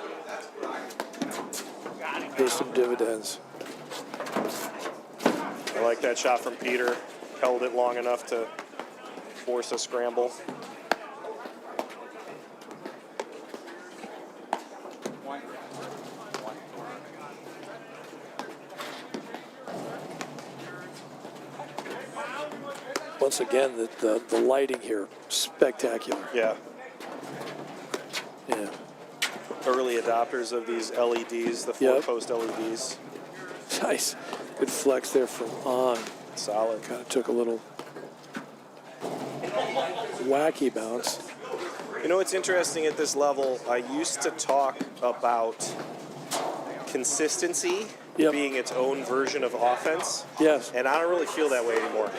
There's some dividends. I like that shot from Peter. Held it long enough to force a scramble. Once again, the lighting here, spectacular. Yeah. Yeah. Early adopters of these LEDs, the Yep. four-post LEDs. Nice. Good flex there from On. Solid. Kind of took a little wacky bounce. You know what's interesting at this level? I used to talk about consistency Yep. being its own version of offense, Yes. and I don't really feel that way anymore.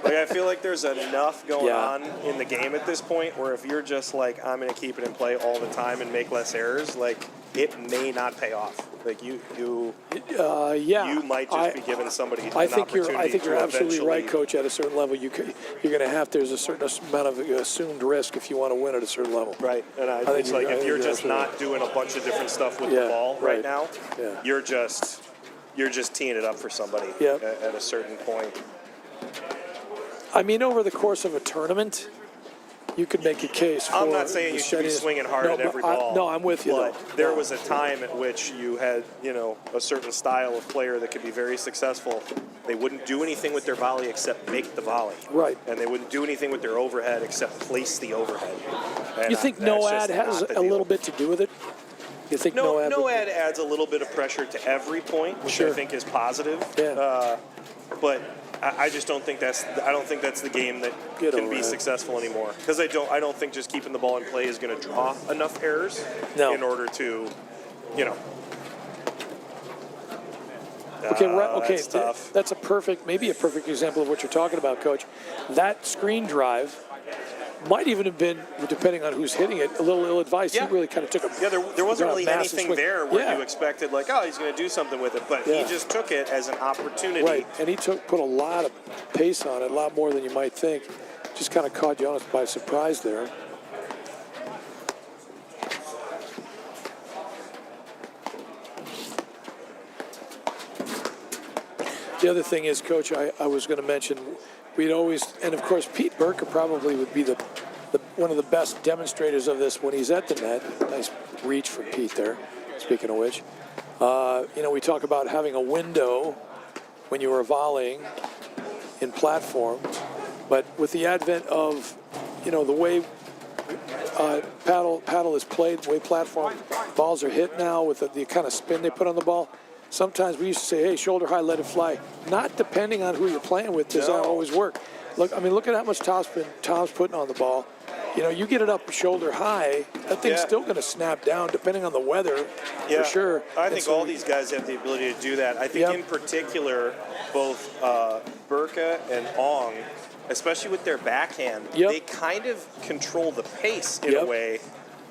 Like, I feel like there's enough going Yeah. on in the game at this point where if you're just like, I'm going to keep it in play all the time and make less errors, like, it may not pay off. Like, you Yeah. might just be giving somebody an I think you're opportunity to absolutely right, eventually- Coach. At a certain level, you're going to have. There's a certain amount of assumed risk if you want to win at a certain level. Right, and think it's like I if think you're you're just absolutely not doing a bunch of different stuff with Yeah, the ball right. right now, Yeah. you're just teeing it up for somebody Yep. at a certain point. I mean, over the course of a tournament, you could make a case for. I'm not saying the you should be steadiness. swinging hard No, at but every ball. no, I'm with you. But though. there No. was a time at which you had, a certain style of player that could be very successful. They wouldn't do anything with their volley except make the volley. Right. And they wouldn't do anything with their overhead except place the overhead. And You think that's no just ad has not the a deal. little bit to do with it? You think no ad? No ad adds a little bit of pressure to every point, which Sure. I think is positive. Yeah. But I just don't think that's the game that Get can over be it. successful anymore. Because I don't think just keeping the ball in play is going to draw enough errors No. in order to, you know. Okay, right. Okay, That's tough. that's maybe a perfect example of what you're talking about, Coach. That screen drive might even have been, depending on who's hitting it, a little ill-advised. Yeah. He really kind of took a There wasn't got a really massive anything swing. there where Yeah. you expected, like, oh, he's going to do something with it. But Yeah. he just took it as an opportunity. Right, and he put a lot of pace on it, a lot more than you might think. Just kind of caught Jonas by surprise there. The other thing is, Coach, I was going to mention, we'd always, and of course, Pete Burka probably would be the one of the best demonstrators of this when he's at the net. Nice reach from Pete there, speaking of which. You know, we talk about having a window when you were volleying in platform, but with the advent of, you know, the way paddle is played, the way platform balls are hit now with the kind of spin they put on the ball, sometimes we used to say, hey, shoulder high, let it fly. Not depending on who you're playing with does that always work. Look, I mean, look at how much Tom's putting on the ball. You know, you get it up shoulder high, that thing's still going to snap down depending on the weather, for sure. I And think so all these guys have the ability to do that. I think in particular, both Burka and Ong, especially with their backhand, they kind of control the pace in a way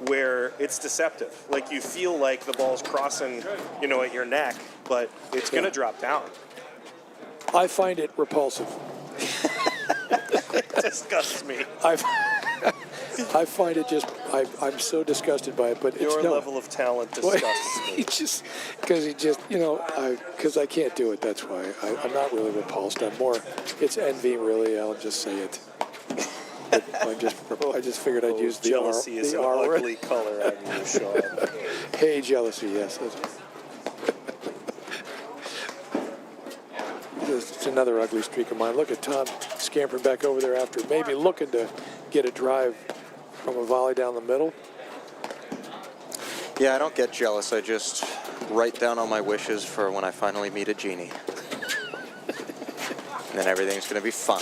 where it's deceptive. Like you feel like the ball's crossing, you know, at your neck, but it's going to drop down. I find it repulsive. It disgusts me. I find it just, I'm so disgusted by it, but Your it's level of talent disgusts me. because you know, because I can't do it, that's why. I'm not really repulsed. I'm more, it's envy, really, I'll just say it. I just figured I'd use the jealousy is an ugly color on you, Sean. Hey, jealousy, yes. It's another ugly streak of mine. Look at Tom scampering back over there after maybe looking to get a drive from a volley down the middle. Yeah, I don't get jealous. I just write down all my wishes for when I finally meet a genie. And then everything's going to be fine.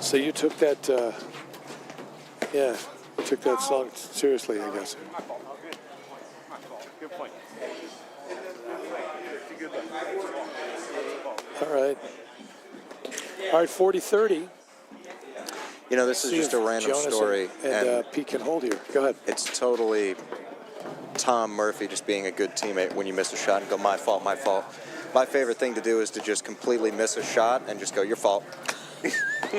So you took that, you took that song seriously, I guess. Good point. All right. All right, 40-30. You know, this is just a random Jonas story. And Pete can hold here. Go ahead. It's totally Tom Murphy just being a good teammate when you miss a shot and go, my fault, my fault. My favorite thing to do is to just completely miss a shot and just go, your fault.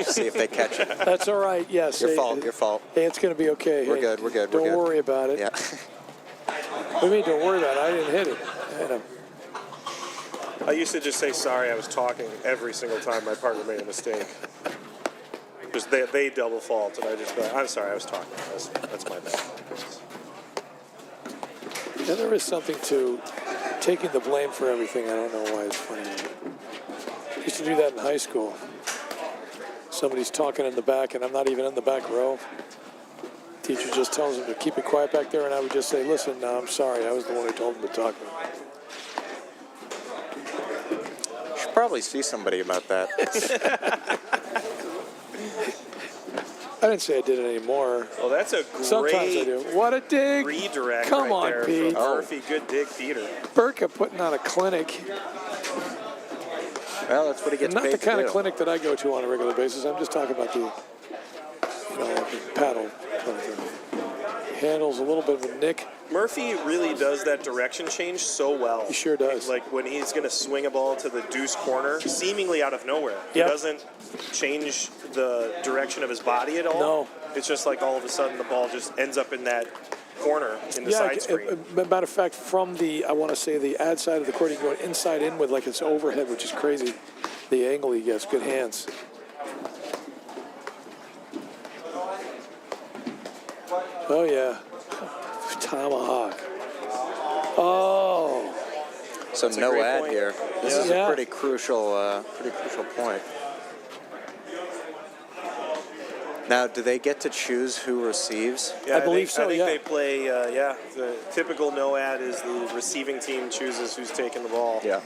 See if they catch it. That's all right, yes. Your fault, your fault. Hey, it's going to be okay. We're Hey, good, we're good, Don't we're good. worry about it. Yeah. What do you mean, don't worry about it? I didn't hit it. I used to just say sorry I was talking every single time my partner made a mistake. Because they double fault, and I just go, I'm sorry, I was talking. That's my bad. Yeah, there is something to taking the blame for everything. I don't know why it's funny. I used to do that in high school. Somebody's talking in the back, and I'm not even in the back row. Teacher just tells them to keep it quiet back there, and I would just say, listen, no, I'm sorry. I was the one who told them to talk. Should probably see somebody about that. I didn't say I did it anymore. Well, that's a great Sometimes I do. What a dig. redirect Come right on, there Pete. from Murphy. Good dig, Peter. Burka putting on a clinic. Well, that's what he gets Not paid the kind to of do. clinic that I go to on a regular basis. I'm just talking about the, the paddle. He handles a little bit of a nick. Murphy really does that direction change so well. He sure does. Like when he's going to swing a ball to the deuce corner, seemingly out of nowhere. He Yep. doesn't change the direction of his body at all. No. It's just like all of a sudden the ball just ends up in that corner in the side screen. Matter of fact, from the, I want to say the ad side of the court, he can go inside in with like it's overhead, which is crazy. The angle he gets, good hands. Oh yeah, tomahawk. Oh. So That's a no great ad point. here. This is Yeah. a pretty crucial point. Now, do they get to choose who receives? Yeah, I believe so, I think yeah. they play, the typical no ad is the receiving team chooses who's taking the ball. Yeah.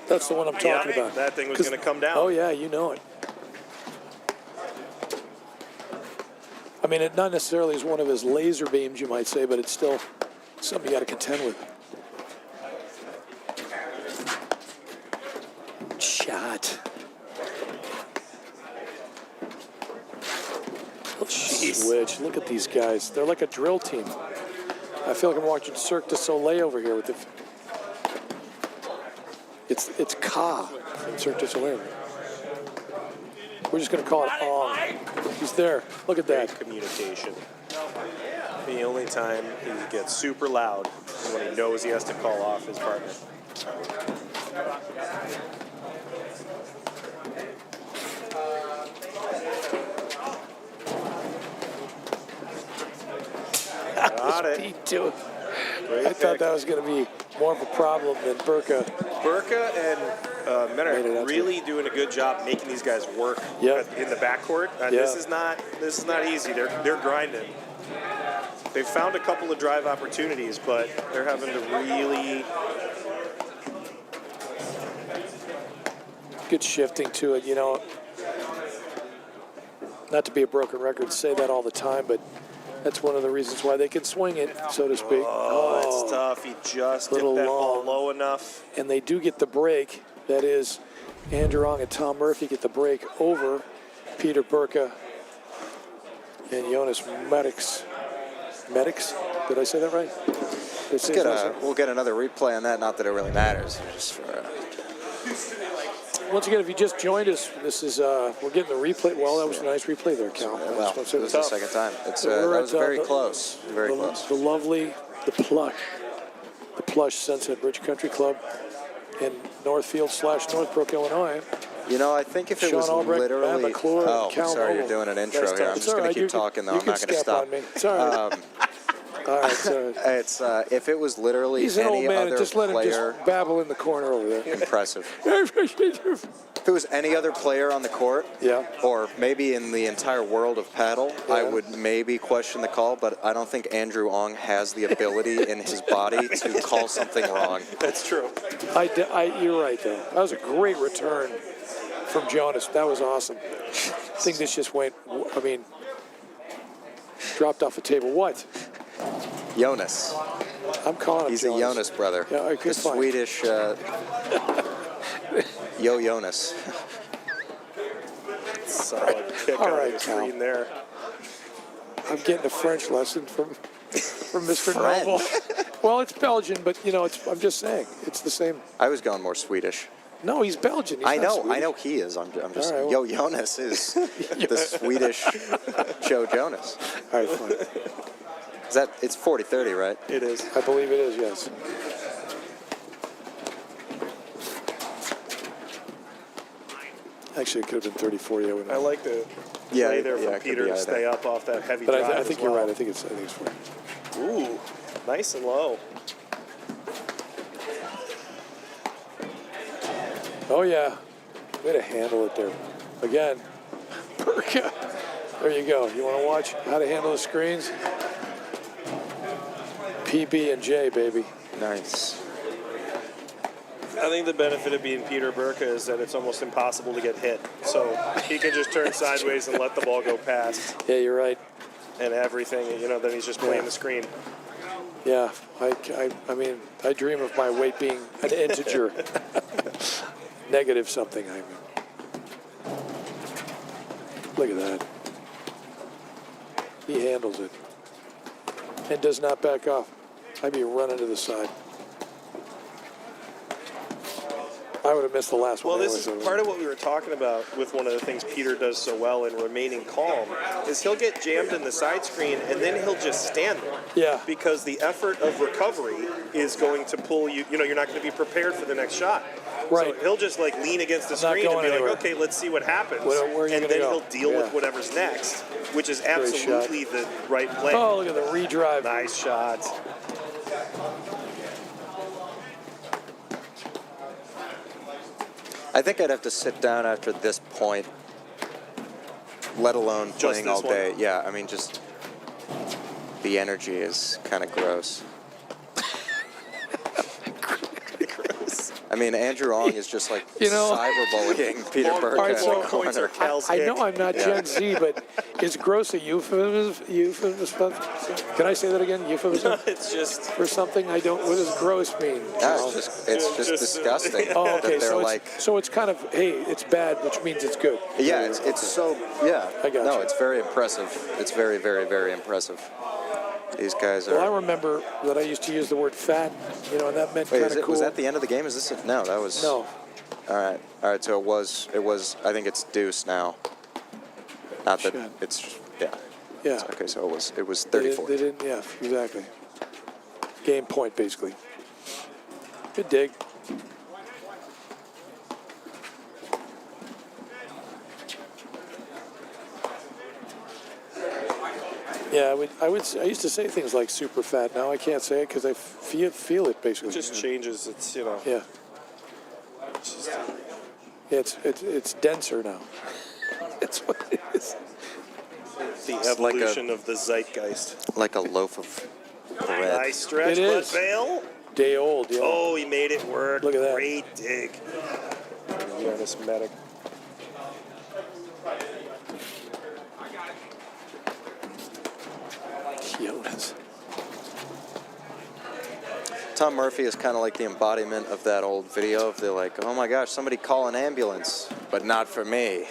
That's the one I'm talking about. That thing was 'Cause- going to come down. Oh, yeah, you know it. I mean, it not necessarily is one of his laser beams, you might say, but it's still something you got to contend with. Shot. Switch. Look at these guys. They're like a drill team. I feel like I'm watching Cirque du Soleil over here with the. It's Ka from Cirque du Soleil. We're just going to call it Ong. He's there. Look at that. Great communication. The only time he gets super loud is when he knows he has to call off his partner. Got it. Beat to it. Great I thought pick. that was going to be more of a problem than Burka. Burka and Made it Menard out really doing a good job making these guys work Yep. in the backcourt. This is not easy. They're grinding. They've found a couple of drive opportunities, but they're having to really. Good shifting to it, you know. Not to be a broken record, say that all the time, but that's one of the reasons why they can swing it, so to speak. Oh, it's tough. He just Little dipped that ball long. low enough. And they do get the break. That is, Andrew Ong and Tom Murphy get the break over Peter Burka and Jonas Medics. Medics? Did I say that right? We'll get another replay on that. Not that it really matters. Just for, Once again, if you just joined us, this is we're getting the replay. Well, that was a nice replay there, Cal. I well, just want to say it was that. the second time. It's So that we're was at, very the- close. Very close. The lovely, the plush Sunset Bridge Country Club in Northfield / Northbrook, Illinois. You know, I think if it Sean was Albrecht, Matt literally. McClure, Oh, Cal sorry, you're Noble. doing an intro here. I'm It's just all going right. to keep talking, though. You I'm not can going to step stop. on me. It's all right. All right, so It's if it was literally he's an old any man. other Just let him player, just babble in the corner over there. impressive. If it was any other player on the court, Yeah. or maybe in the entire world of paddle, I Yeah. would maybe question the call, but I don't think Andrew Ong has the ability in his body to call something wrong. That's true. You're right, though. That was a great return from Jonas. That was awesome. I think this just went, I mean, dropped off the table. What? Jonas. I'm calling him He's Jonas. a Jonas brother. Yeah, I the could find. Swedish Yo Jonas. Solid kick All out right, of the Cal. screen there. I'm getting a French lesson from Mr. French? Noble. Well, it's Belgian, but, you know, I'm just saying. It's the same. I was going more Swedish. No, he's Belgian. He's I not know Swedish. he is. I'm just. All right, Yo Jonas is the Swedish Joe Jonas. All right, fine. Is that? It's 40-30, right? It is. I believe it is, yes. Actually, it could have been 30-40. I like the play there from it could Peter be to either. stay up off that heavy But drive I as think you're well. right. I think it's 40. Ooh, nice and low. Oh, yeah. Way to handle it there. Again, Burka. There you go. You want to watch how to handle the screens? PB and J, baby. Nice. I think the benefit of being Peter Burka is that it's almost impossible to get hit. So he can just turn sideways and let the ball go past Yeah, you're right. and everything. You know, then he's just playing the screen. Yeah, I mean, I dream of my weight being an integer. Negative something, I mean. Look at that. He handles it. And does not back off. I'd be running to the side. I would have missed the last Well, one. this is part of what we were talking about with one of the things Peter does so well in remaining calm is he'll get jammed in the side screen and then he'll just stand there. Yeah. Because the effort of recovery is going to pull you, you know, you're not going to be prepared for the next shot. Right. So he'll just like lean against the I'm not screen and going be anywhere. like, okay, let's see what happens. Where are you and gonna then go? he'll deal Yeah. with whatever's next, which is Great absolutely the right play. Oh, look at the redrive. Nice shot. I think I'd have to sit down after this point, let alone Just playing all this one? day. Yeah, I mean, just the energy is kind of gross. Gross. I mean, Andrew Ong is just like cyberbullying Peter All Burke right, in so the corner. Cal's I hick. know I'm not Gen Z, but is gross a euphemism? Can I say that again? Euphemism It's just for something I don't. What does gross mean? No, it's just disgusting. Oh, okay. That they're So like, it's kind of, hey, it's bad, which means it's good. yeah, it's so, yeah. I got no, you. it's very impressive. It's very, very, very impressive. These guys are. Well, I remember that I used to use the word fat, and that meant Wait, kind of cool. was that the end of the game? Is this it? No, that was. No. All right. So it was. I think it's deuce now. Not that Shit. it's. Yeah. Yeah. Okay, so it was They 34. didn't, yeah, exactly. Game point, basically. Good dig. Yeah, I used to say things like super fat. Now I can't say it because I feel it basically. it just changes. It's Yeah. it's just, It's denser now. That's what it is. the like a- evolution of the zeitgeist. Like a loaf of bread. Nice stretch, It but is. fail. Day old, yeah. Oh, he made it work. Look at that. Great dig. Jonas Medic. Jonas. Tom Murphy is kind of like the embodiment of that old video of the like, oh my gosh, somebody call an ambulance, but not for me.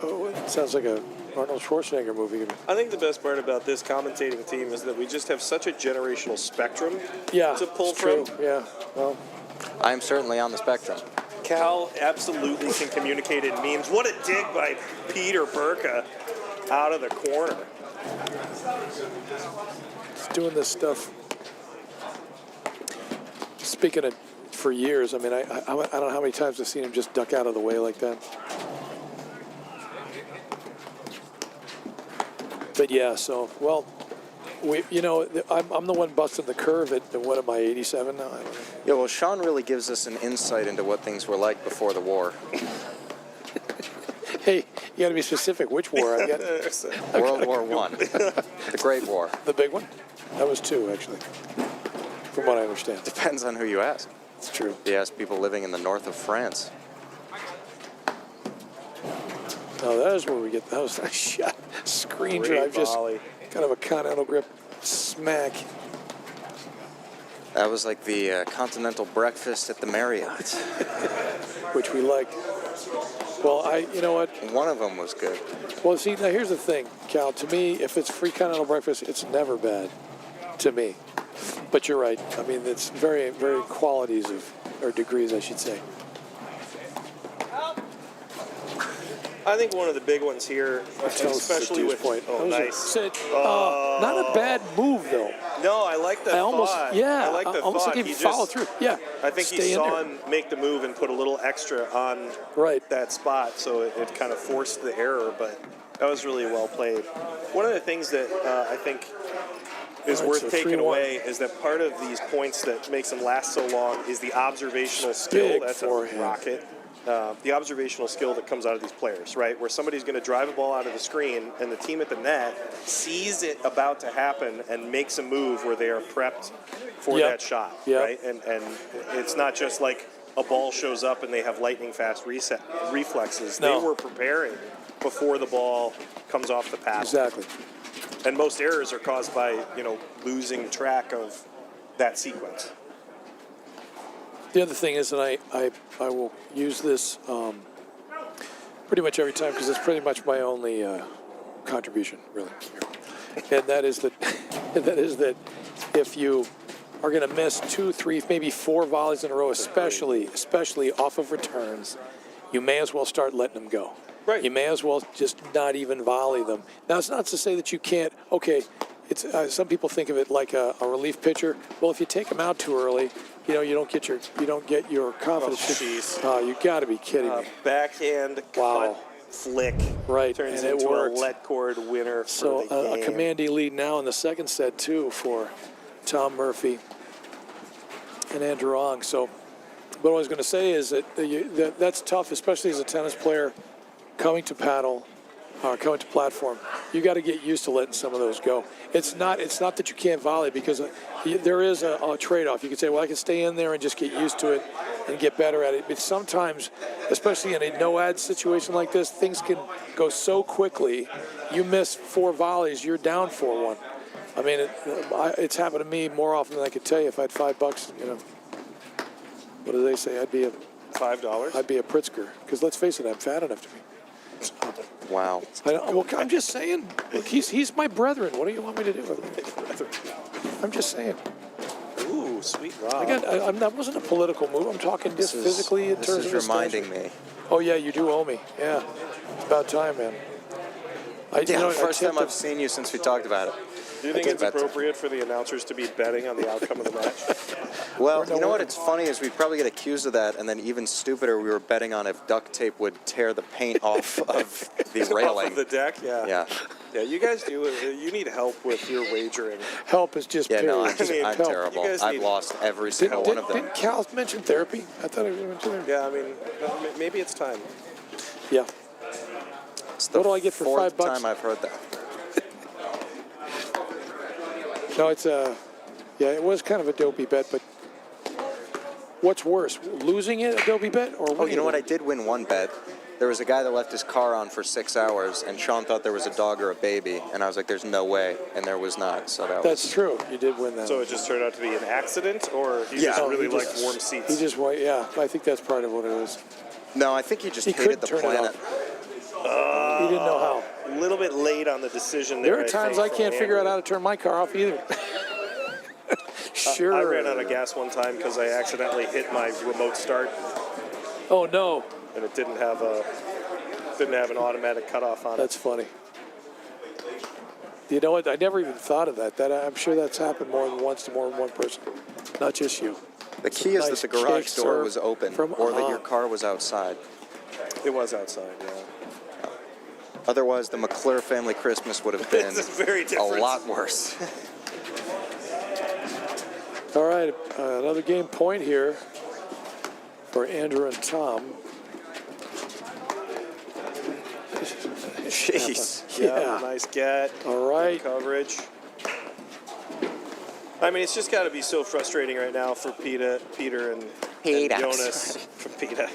Oh, it sounds like a Arnold Schwarzenegger movie. I think the best part about this commentating team is that we just have such a generational spectrum Yeah, to pull it's true. from. Yeah, well, I'm certainly on the spectrum. Cal absolutely can communicate in memes. What a dig by Peter Burka out of the corner. he's doing this stuff. Speaking of for years, I mean, I don't know how many times I've seen him just duck out of the way like that. But yeah, so, well, I'm the one busting the curve at, what am I, 87 now? I don't know. Yeah, well, Sean really gives us an insight into what things were like before the war. Hey, you got to be specific. Which war? I got World War I, the Great War. the big one. That was 2, actually, from what I understand. Depends on who you ask. It's true. You ask people living in the north of France. Oh, that is where we get those shot screen Great drive, just volley. kind of a continental grip smack. That was like the continental breakfast at the Marriott. Which we liked. Well, you know what? One of them was good. Well, see, now here's the thing, Cal. To me, if it's free continental breakfast, it's never bad. To me. But you're right. I mean, it's very, very qualities or degrees, I should say. I think one of the big ones here, Tell us especially the with point. oh, That was nice. Sit. Not a bad move, though. No, I like the I almost, thought. yeah, I like the almost thought. like he just followed through. Yeah, I think he stay in saw there. him make the move and put a little extra on Right. that spot, so it kind of forced the error, but that was really well played. One of the things that I think is All right, worth so taking 3-1. away is that part of these points that makes them last so long is the observational skill. Big That's for a him. rocket. The observational skill that comes out of these players, right? Where somebody's going to drive a ball out of the screen and the team at the net sees it about to happen and makes a move where they are prepped for Yep. that shot, Yep. right? And it's not just like a ball shows up and they have lightning fast reflexes. No. They were preparing before the ball comes off the paddle. Exactly. And most errors are caused by, losing track of that sequence. The other thing is, and I will use this pretty much every time because it's pretty much my only contribution, really. And that is that if you are going to miss 2, 3, maybe 4 volleys in a row, especially off of returns, you may as well start letting them go. Right. You may as well just not even volley them. Now, it's not to say that you can't. Okay, it's some people think of it like a relief pitcher. Well, if you take them out too early, you don't get your confidence. Oh, jeez. Oh, you got to be kidding me. Backhand Wow. cut flick Right, turns and it into worked. a let cord winner So for the a game. commanding lead now in the second set too for Tom Murphy and Andrew Ong. So what I was going to say is that's tough, especially as a tennis player coming to paddle, coming to platform. You got to get used to letting some of those go. It's not that you can't volley, because there is a trade-off. You can say, well, I can stay in there and just get used to it and get better at it. But sometimes, especially in a no-ad situation like this, things can go so quickly. You miss 4 volleys, you're down 4-1. I mean, it's happened to me more often than I could tell you. If I had $5, you know, what do they say? I'd be $5. a Pritzker. Because let's face it, I'm fat enough to be. Wow. I'm just saying. Look, he's my brethren. What do you want me to do? I'm just saying. Ooh, sweet Rob. That wasn't a political move. I'm talking just physically in terms of This is reminding stature. me. Oh yeah, you do owe me. Yeah, it's about time, man. First time I've seen you since we talked about it. Do you think it's appropriate for the announcers to be betting on the outcome of the match? Well, you know what? It's funny is we'd probably get accused of that, and then even stupider, we were betting on if duct tape would tear the paint off of the railing. Off of the deck, yeah. Yeah. You guys do. You need help with your wagering. Help is just Yeah, no, period. I'm help. terrible. You guys I've need- lost every single one of them. Didn't Cal mention therapy? I thought I mentioned therapy. Yeah, I mean, maybe it's time. Yeah. It's the What do I get for fourth $5? time I've heard that. No, it's it was kind of a dopey bet, but what's worse, losing it, a dopey bet, or winning? Oh, you know what? I did win one bet. There was a guy that left his car on for 6 hours, and Sean thought there was a dog or a baby, and I was like, "There's no way," and there was not. So That's true. You did win that. So it just turned out to be an accident, or he just No, really he liked just- warm seats? He just went. Yeah, I think that's part of what it was. No, I think he just He hated the couldn't turn it planet. He didn't know how. A little bit late on the decision there. There are times I can't figure out how to turn my car off either. Sure. I ran out of gas one time because I accidentally hit my remote start, Oh no, and it didn't have an automatic cutoff on it. that's funny. You know what? I never even thought of that. I'm sure that's happened more than once to more than one person, not just you. The key is Nice that the garage kick door serve was open, from or that your on. car was outside. It was outside, yeah. Otherwise, the McClure family Christmas would have been It's very different. a lot worse. All right, another game point here for Andrew and Tom. Jeez. Yeah. Nice get. All right. Coverage. I mean, it's just got to be so frustrating right now for Peter and Jonas. For Peter.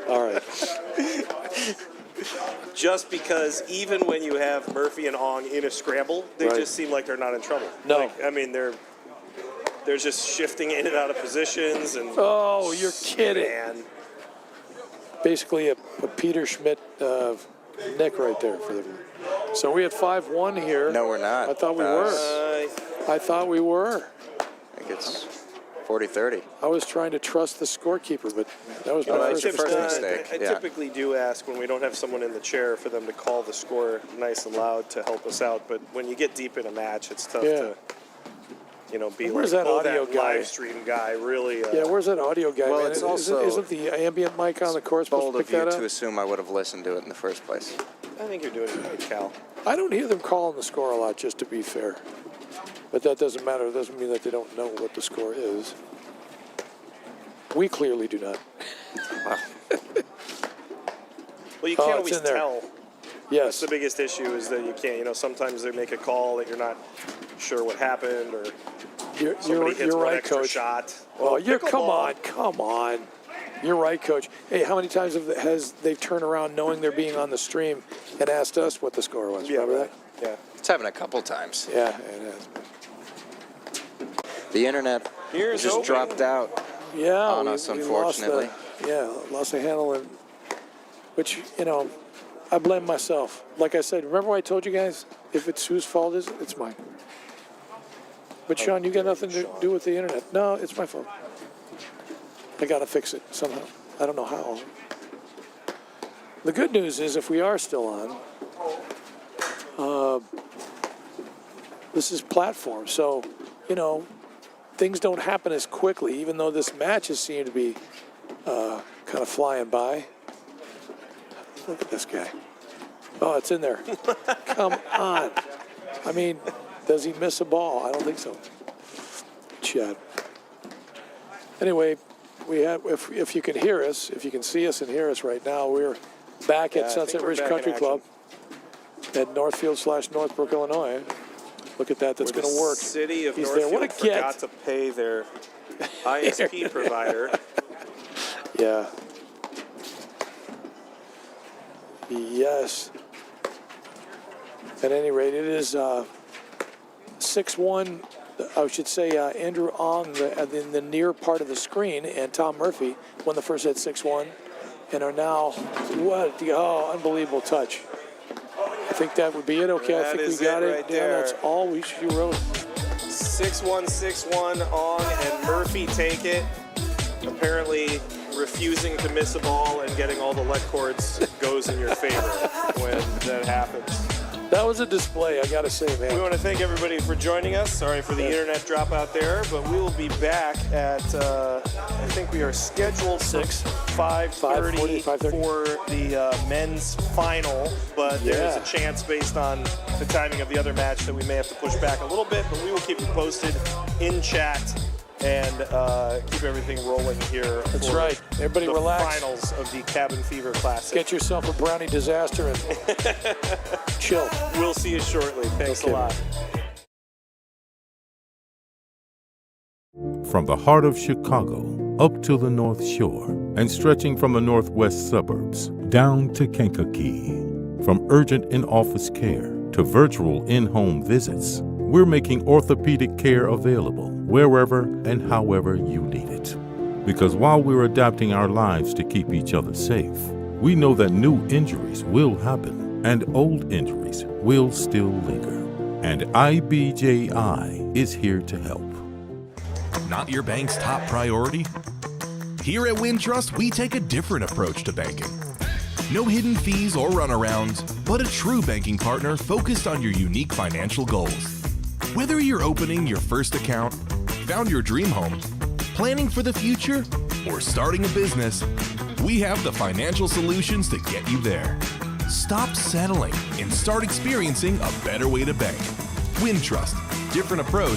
All right. Just because even when you have Murphy and Ong in a scramble, they Right. just seem like they're not in trouble. No. Like, I mean, they're just shifting in and out of positions and. Oh, you're kidding. Man. Basically a Peter Schmidt nick right there for them. So we had 5-1 here. No, we're not. I thought we were. I thought we were. I think it's 40-30. I was trying to trust the scorekeeper, but that was my Well, first it's your first mistake. mistake. I Yeah. typically do ask when we don't have someone in the chair for them to call the score nice and loud to help us out. But when you get deep in a match, it's tough to, be Where's like, that audio guy? live stream guy really. Yeah, where's that audio guy, Well, man? it's also- isn't the ambient mic on the course supposed Bold to of pick you that up? to assume I would have listened to it in the first place. I think you're doing it right, Cal. I don't hear them calling the score a lot, just to be fair. But that doesn't matter. It doesn't mean that they don't know what the score is. We clearly do not. Well, you Oh, can't it's always in there. tell. Yes. The biggest issue is that you can't. Sometimes they make a call that you're not sure what happened, or somebody hits one right, extra Coach. shot. Oh, Pickleball. come on. You're right, Coach. Hey, how many times has they've turned around knowing they're being on the stream and asked us what the score was? Yeah, Remember right. Yeah. It's happened a couple times. that? Yeah, it has. The internet Here's just hoping. dropped out. Yeah, On we us, lost unfortunately. lost the handle, which I blame myself. Like I said, remember what I told you guys? If it's whose fault is it? It's mine. But Sean, you got nothing to do with the internet. No, it's my fault. I got to fix it somehow. I don't know how. The good news is, if we are still on, this is platform. So, things don't happen as quickly, even though this match has seemed to be kind of flying by. Look at this guy. Oh, it's in there. Come on. I mean, does he miss a ball? I don't think so. Chad. Anyway, we had, if you can hear us, if you can see us and hear us right now, we're back at I Sunset think we're Ridge back in Country action. Club. at Northfield/Northbrook, Illinois. Look at that. That's Where going the to work. City of He's there. Northfield What a get. forgot to pay their ISP provider. Yeah. Yes. At any rate, it is 6-1. I should say Andrew Ong in the near part of the screen, and Tom Murphy won the first set 6-1, and are now unbelievable touch. I think that would be it. Okay, I That think we is got it it. right Yeah, there. that's all we wrote. 6-1, 6-1, Ong and Murphy take it. Apparently refusing to miss a ball and getting all the let cords goes in your favor when that happens. That was a display, I got to say, man. We want to thank everybody for joining us. Sorry for the internet dropout there, but we will be back at, I think we are scheduled for 5:30 for the men's final, but there's a chance based on the timing of the other match that we may have to push back a little bit, but we will keep you posted in chat and keep everything rolling here. That's for right. Everybody the relax. finals of the Cabin Fever Classic. Get yourself a brownie disaster and chill. We'll see you shortly. Thanks a lot. From the heart of Chicago up to the North Shore and stretching from the northwest suburbs down to Kankakee. From urgent in-office care to virtual in-home visits, we're making orthopedic care available wherever and however you need it. Because while we're adapting our lives to keep each other safe, we know that new injuries will happen and old injuries will still linger. And IBJI is here to help. Not your bank's top priority? Here at Wintrust, we take a different approach to banking. No hidden fees or runarounds, but a true banking partner focused on your unique financial goals. Whether you're opening your first account, found your dream home, planning for the future, or starting a business, we have the financial solutions to get you there. Stop settling and start experiencing a better way to bank. Wintrust, different approach,